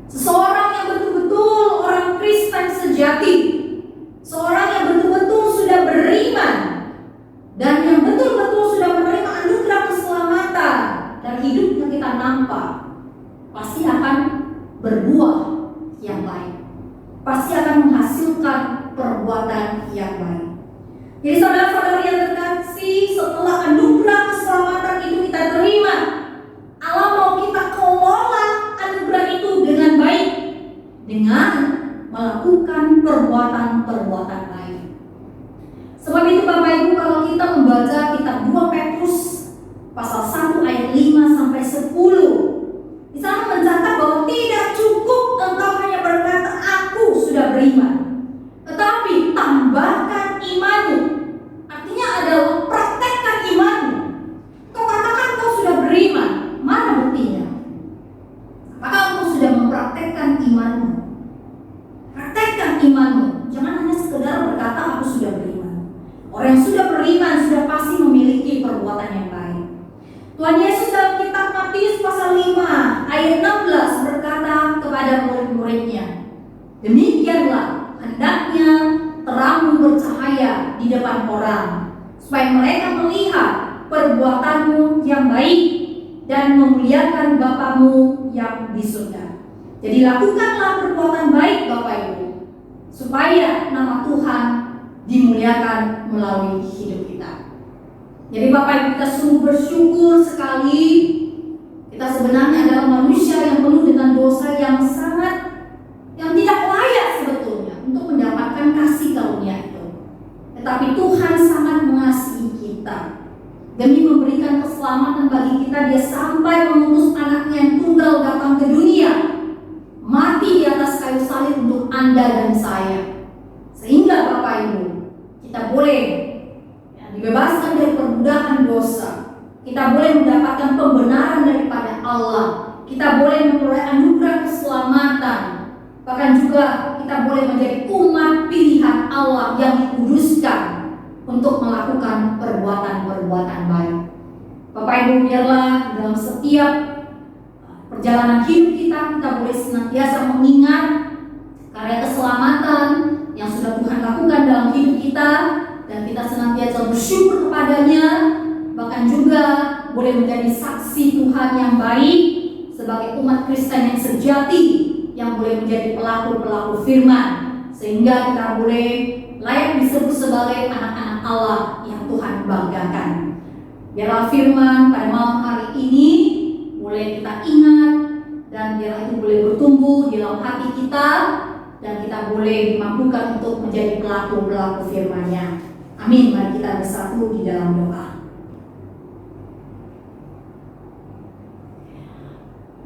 Seseorang yang betul-betul orang Kristen sejati, seorang yang betul-betul sudah beriman dan yang betul-betul sudah menerima anugerah keselamatan dan hidupnya kita nampak, pasti akan berbuah yang baik, pasti akan menghasilkan perbuatan yang baik. Jadi saudara-saudara yang terkasih, setelah anugerah keselamatan itu kita terima, Allah mau kita kelola anugerah itu dengan baik, dengan melakukan perbuatan-perbuatan baik. Sebab itu Bapak Ibu, kalau kita membaca kitab 2 Petrus pasal 1 ayat 5 sampai 10, di sana mencatat bahwa tidak cukup engkau hanya berkata aku sudah beriman, tetapi tambahkan imanmu. Artinya adalah praktekkan imanmu. Kau katakan kau sudah beriman, mana buktinya? Apakah engkau sudah mempraktekkan imanmu? Praktekkan imanmu. Jangan hanya sekedar berkata aku sudah beriman. Orang yang sudah beriman sudah pasti memiliki perbuatan yang baik. Tuhan Yesus dalam kitab Matius pasal 5 ayat 16 berkata kepada murid-muridnya, demikianlah hendaknya terangmu bercahaya di depan orang, supaya mereka melihat perbuatanmu yang baik dan memuliakan Bapamu yang di surga. Jadi lakukanlah perbuatan baik Bapak Ibu, supaya nama Tuhan dimuliakan melalui hidup kita. Jadi Bapak Ibu, kita sungguh bersyukur sekali. Kita sebenarnya adalah manusia yang penuh dengan dosa yang tidak layak sebetulnya untuk mendapatkan kasih karunia itu. Tetapi Tuhan sangat mengasihi kita. Demi memberikan keselamatan bagi kita, Dia sampai mengutus anaknya yang tunggal datang ke dunia, mati di atas kayu salib untuk Anda dan saya. Sehingga Bapak Ibu, kita boleh dibebaskan dari perbudakan dosa. Kita boleh mendapatkan pembenaran daripada Allah. Kita boleh memperoleh anugerah keselamatan. Bahkan juga kita boleh menjadi umat pilihan Allah yang dikuduskan untuk melakukan perbuatan-perbuatan baik. Bapak Ibu, biarlah dalam setiap perjalanan hidup kita boleh senantiasa mengingat karya keselamatan yang sudah Tuhan lakukan dalam hidup kita, dan kita senantiasa bersyukur kepadanya. Bahkan juga boleh menjadi saksi Tuhan yang baik sebagai umat Kristen yang sejati, yang boleh menjadi pelaku-pelaku firman, sehingga kita boleh layak disebut sebagai anak-anak Allah yang Tuhan banggakan. Biarlah firman pada malam hari ini boleh kita ingat, dan biarlah itu boleh bertumbuh di dalam hati kita, dan kita boleh dimampukan untuk menjadi pelaku-pelaku firman-Nya. Amin. Mari kita bersatu di dalam doa.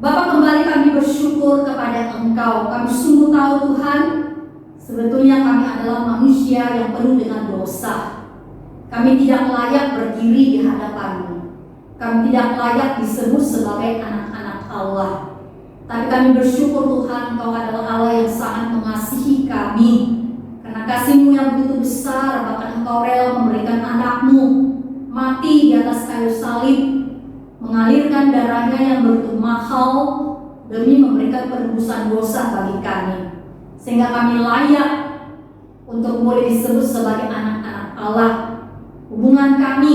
Bapa, kembali kami bersyukur kepada Engkau. Kami sungguh tahu Tuhan, sebetulnya kami adalah manusia yang penuh dengan dosa. Kami tidak layak berdiri di hadapan-Mu. Kami tidak layak disebut sebagai anak-anak Allah. Tapi kami bersyukur Tuhan, Engkau adalah Allah yang sangat mengasihi kami. Karena kasih-Mu yang begitu besar, bahkan Engkau rela memberikan anak-Mu mati di atas kayu salib, mengalirkan darahnya yang begitu mahal demi memberikan penebusan dosa bagi kami, sehingga kami layak untuk boleh disebut sebagai anak-anak Allah. Hubungan kami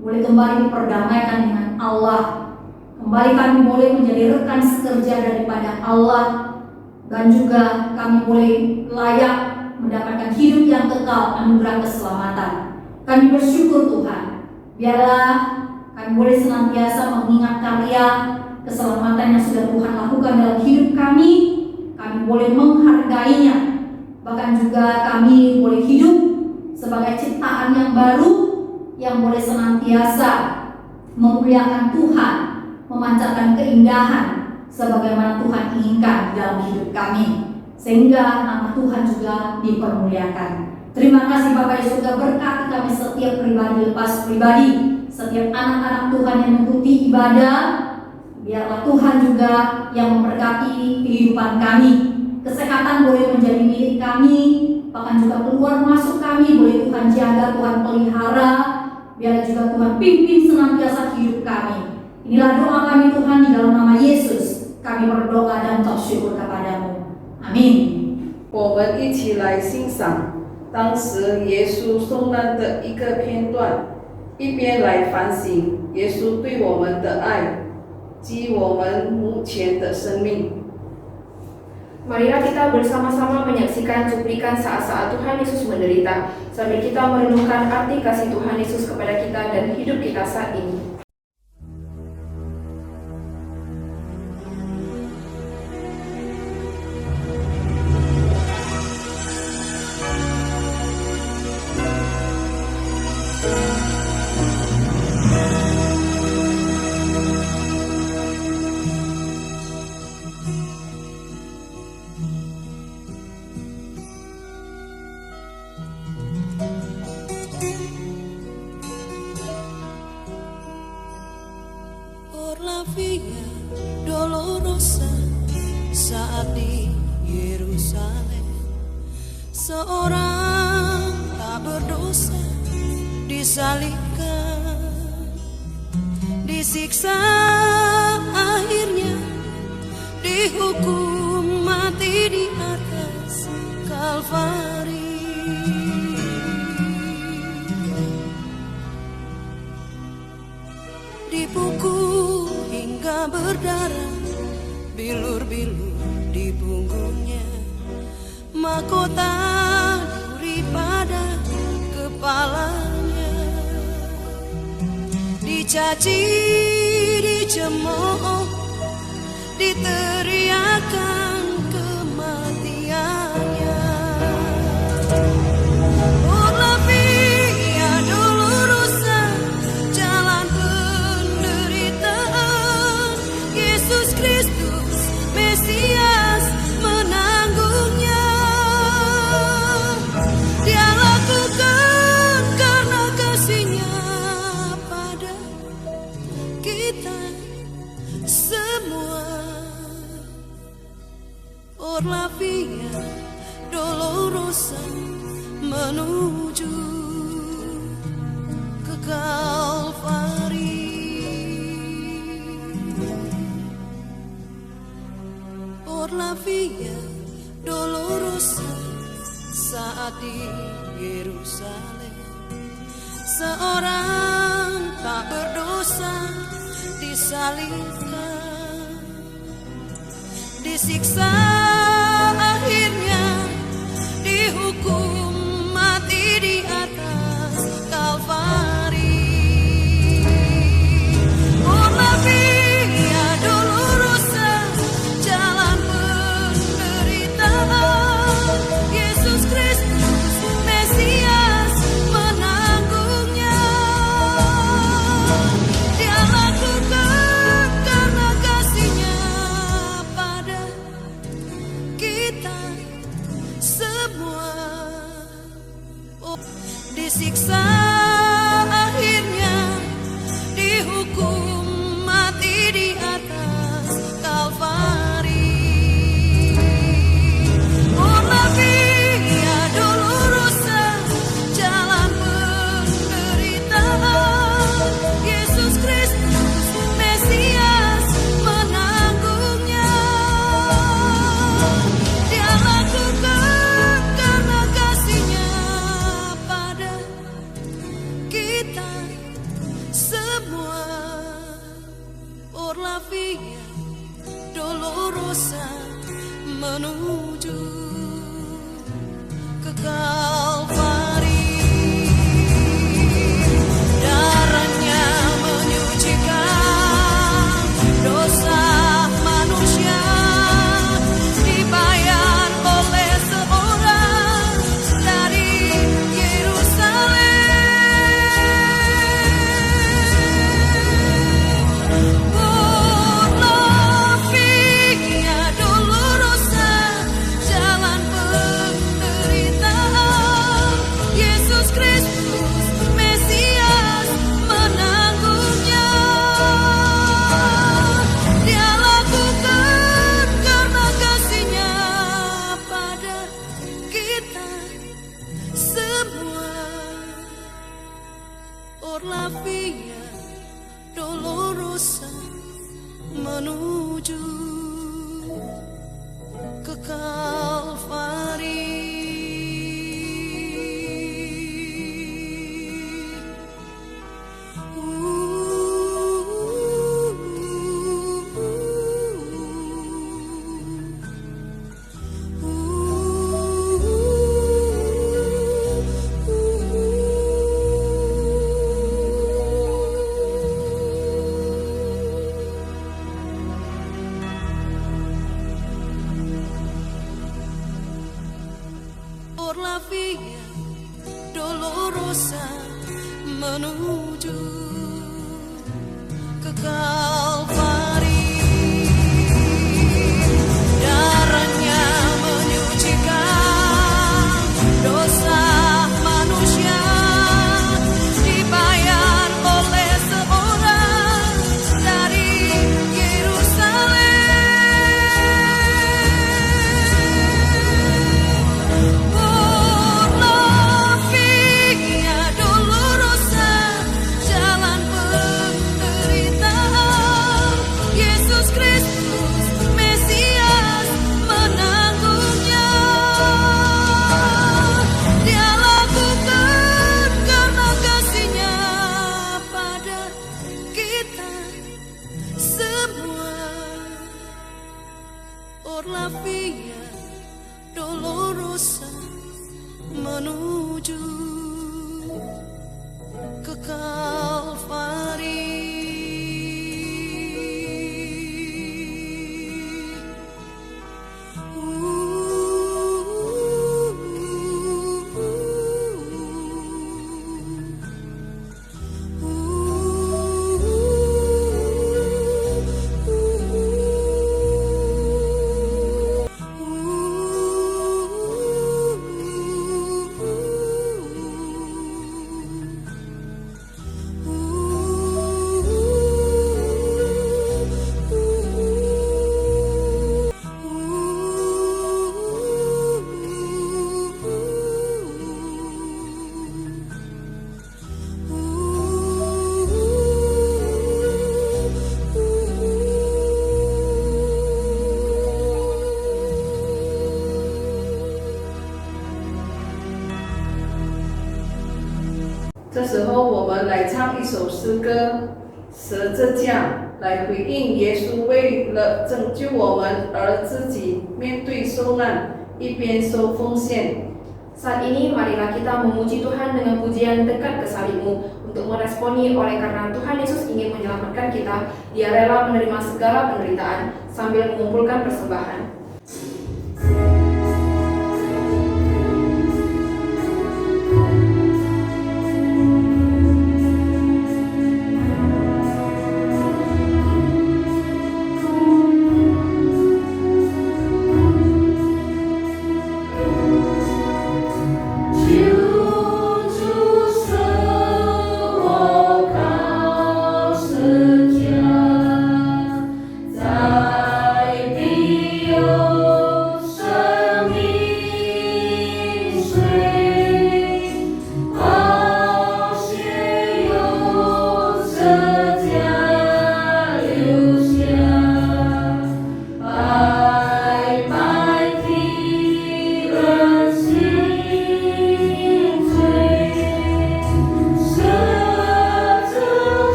boleh kembali diperdamaikan dengan Allah. Kembali kami boleh menjadi rekan sekerja daripada Allah, dan juga kami boleh layak mendapatkan hidup yang kekal, anugerah keselamatan. Kami bersyukur Tuhan, biarlah kami boleh senantiasa mengingat karya keselamatan yang sudah Tuhan lakukan dalam hidup kami. Kami boleh menghargainya, bahkan juga kami boleh hidup sebagai ciptaan yang baru, yang boleh senantiasa memuliakan Tuhan, memancarkan keindahan sebagaimana Tuhan inginkan di dalam hidup kami, sehingga nama Tuhan juga dipermuliakan. Terima kasih Bapak Yesus, sudah berkati kami setiap pribadi lepas pribadi, setiap anak-anak Tuhan yang mengikuti ibadah. Biarlah Tuhan juga yang memberkati kehidupan kami. Kesehatan boleh menjadi milik kami, bahkan juga keluar masuk kami boleh Tuhan jaga, Tuhan pelihara. Biarlah juga Tuhan pimpin senantiasa hidup kami. Inilah doa kami Tuhan di dalam nama Yesus. Kami berdoa dan mengucap syukur kepadamu. Amin. 我们一起来欣赏当时耶稣受难的一个片段，一边来反省耶稣对我们的爱及我们目前的生命。 Marilah kita bersama-sama menyaksikan cuplikan saat-saat Tuhan Yesus menderita, sambil kita merenungkan arti kasih Tuhan Yesus kepada kita dan hidup kita saat ini. Por la vía dolorosa saat di Yerusalem, seorang tak berdosa disalibkan, disiksa, akhirnya dihukum mati di atas Kalvari. Dipukul hingga berdarah, bilur-bilur di punggungnya, mahkota duri pada kepalanya, dicaci, dicemooh, diteriakan kematiannya. Por la vía dolorosa, jalan penderitaan, Yesus Kristus Mesias menanggungnya. Dia lakukan karena kasih-Nya pada kita semua. Por la vía dolorosa menuju ke Kalvari. Por la vía dolorosa saat di Yerusalem, seorang tak berdosa disalibkan, disiksa, akhirnya dihukum mati di atas Kalvari. Por la vía dolorosa, jalan penderitaan, Yesus Kristus Mesias menanggungnya. Dia lakukan karena kasih-Nya pada kita semua. Oh, disiksa, akhirnya dihukum mati di atas Kalvari. Por la vía dolorosa, jalan penderitaan, Yesus Kristus Mesias menanggungnya. Dia lakukan karena kasih-Nya pada kita semua. Por la vía dolorosa menuju ke Kalvari. Darahnya menyucikan dosa manusia, dibayar oleh seorang dari Yerusalem. Por la vía dolorosa, jalan Kalvari. Por la vía dolorosa menuju ke Kalvari. Darahnya menyucikan dosa manusia, dibayar oleh seorang dari Yerusalem. Por la vía dolorosa, jalan penderitaan, Yesus Kristus Mesias menanggungnya. Dia lakukan karena kasih-Nya pada kita semua. Por la vía dolorosa menuju ke Kalvari.这时候，我们来唱一首诗歌《十字架》，来回应耶稣为了拯救我们而自己面对受难，一边收奉献。 Saat ini marilah kita memuji Tuhan dengan pujian dekat ke salib-Mu untuk meresponi oleh karena Tuhan Yesus ingin menyelamatkan kita, Dia rela menerima segala penderitaan sambil mengumpulkan persembahan. Yo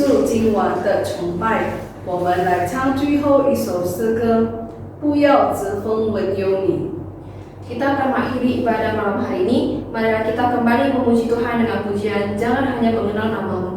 束今晚的崇拜，我们来唱最后一首诗歌，不要只风闻有你。 Kita akan mengakhiri ibadah malam hari ini. Marilah kita kembali memuji Tuhan dengan pujian, jangan hanya mengenal nama-Mu.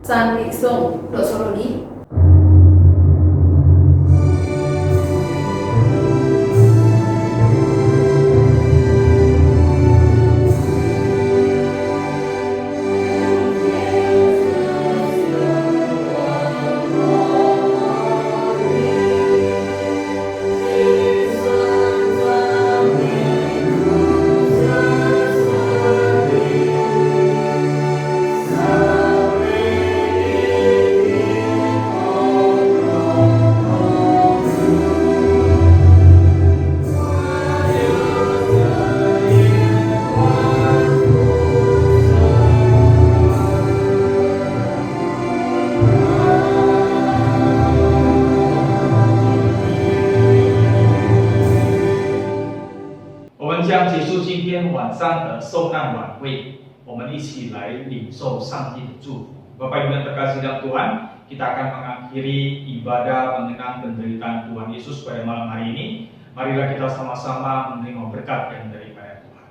San Nixon, Dok Sorodi. Bapak Ibu yang terkasih dalam Tuhan, kita akan mengakhiri ibadah mengenang penderitaan Tuhan Yesus pada malam hari ini. Marilah kita sama-sama menerima berkat yang daripada Tuhan.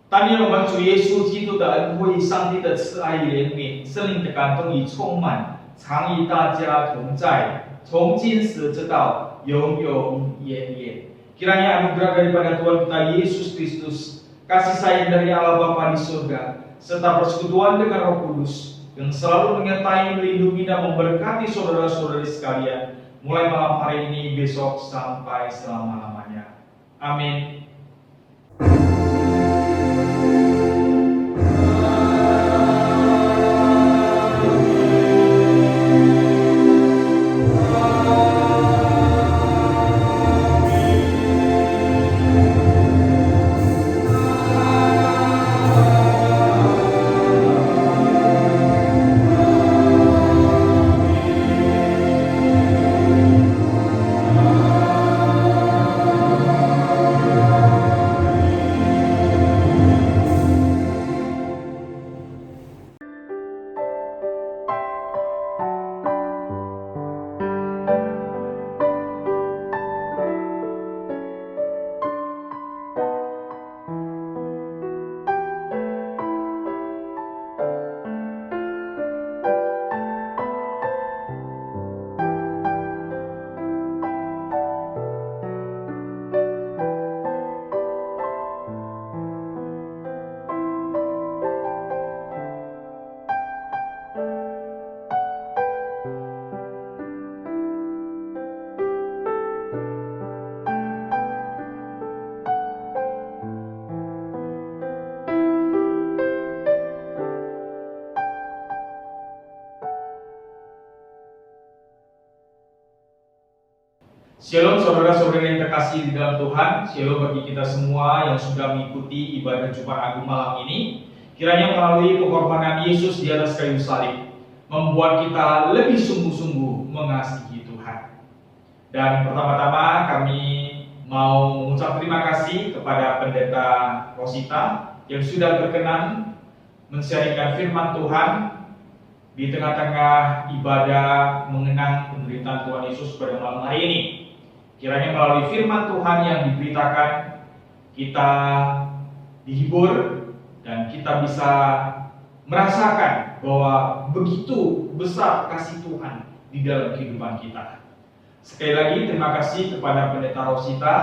但愿我们主耶稣基督的恩惠、上帝的慈爱怜悯、圣灵的感动与充满，常与大家同在，从今时直到永永远远。Kiranya anugerah daripada Tuhan kita Yesus Kristus, kasih sayang dari Allah Bapa di surga, serta persekutuan dengan Roh Kudus yang selalu menyertai, melindungi dan memberkati saudara-saudari sekalian, mulai malam hari ini, besok sampai selama-lamanya. Amin. Shalom saudara-saudara yang terkasih di dalam Tuhan. Shalom bagi kita semua yang sudah mengikuti ibadah Jumat Agung malam ini. Kiranya melalui pengorbanan Yesus di atas kayu salib membuat kita lebih sungguh-sungguh mengasihi Tuhan. Dan pertama-tama kami mau mengucap terima kasih kepada Pendeta Rosita yang sudah berkenan mensyariatkan firman Tuhan di tengah-tengah ibadah mengenang penderitaan Tuhan Yesus pada malam hari ini. Kiranya melalui firman Tuhan yang diberitakan, kita dihibur dan kita bisa merasakan bahwa begitu besar kasih Tuhan di dalam kehidupan kita. Sekali lagi terima kasih kepada Pendeta Rosita.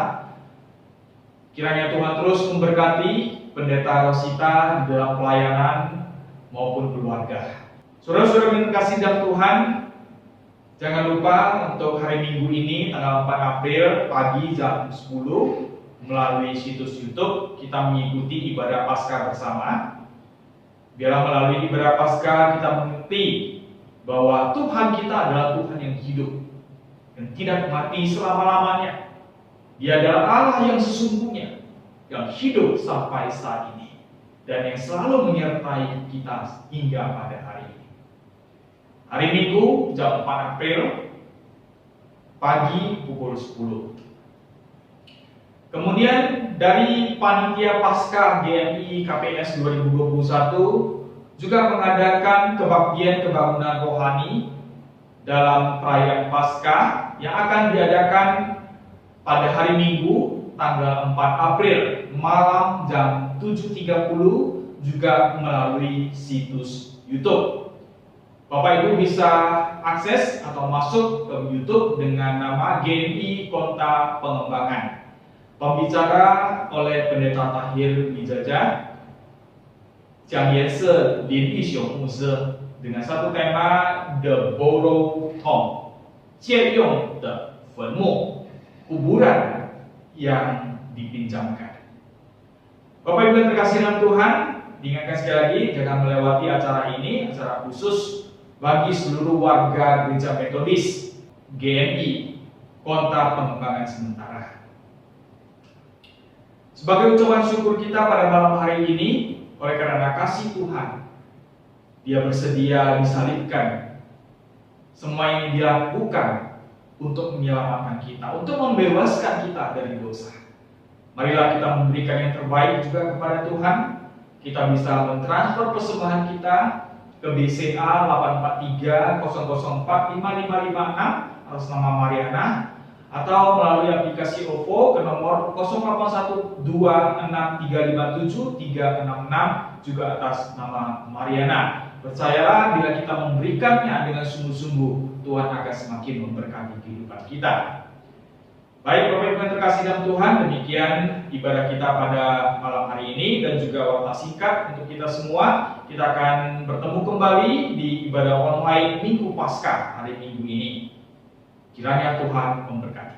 Kiranya Tuhan terus memberkati Pendeta Rosita di dalam pelayanan maupun keluarga. Saudara-saudara yang terkasih dalam Tuhan, jangan lupa untuk hari Minggu ini tanggal 4 April pagi jam 10 melalui situs YouTube kita mengikuti ibadah Paskah bersama. Biarlah melalui ibadah Paskah kita mengerti bahwa Tuhan kita adalah Tuhan yang hidup dan tidak mati selama-lamanya. Dia adalah Allah yang sesungguhnya, yang hidup sampai saat ini dan yang selalu menyertai kita hingga pada hari ini. Hari Minggu jam 4 April pagi pukul 10. Kemudian dari Panitia Paskah GMI KPS 2021 juga mengadakan kebaktian kebangunan rohani dalam perayaan Paskah yang akan diadakan pada hari Minggu tanggal 4 April malam jam 7.30 juga melalui situs YouTube. Bapak Ibu bisa akses atau masuk ke YouTube dengan nama GMI Kota Pengembangan. Pembicara oleh Pendeta Tahir Wijaja, Jiang Yanse Lin Yishong Muse, dengan satu tema The Borrow Tomb, 借用的坟墓, kuburan yang dipinjamkan. Bapak Ibu yang terkasih dalam Tuhan, diingatkan sekali lagi jangan melewati acara ini, acara khusus bagi seluruh warga Gereja Metodis GMI Kota Pengembangan Sementara. Sebagai ucapan syukur kita pada malam hari ini, oleh karena kasih Tuhan, Dia bersedia disalibkan. Semua ini dilakukan untuk menyelamatkan kita, untuk membebaskan kita dari dosa. Marilah kita memberikan yang terbaik juga kepada Tuhan. Kita bisa mentransfer persembahan kita ke BCA 84300455556 atas nama Mariana, atau melalui aplikasi OVO ke nomor 081263573666 juga atas nama Mariana. Percayalah, bila kita memberikannya dengan sungguh-sungguh, Tuhan akan semakin memberkati kehidupan kita. Baik Bapak Ibu yang terkasih dalam Tuhan, demikian ibadah kita pada malam hari ini dan juga warta singkat untuk kita semua. Kita akan bertemu kembali di ibadah online Minggu Paskah hari Minggu ini. Kiranya Tuhan memberkati.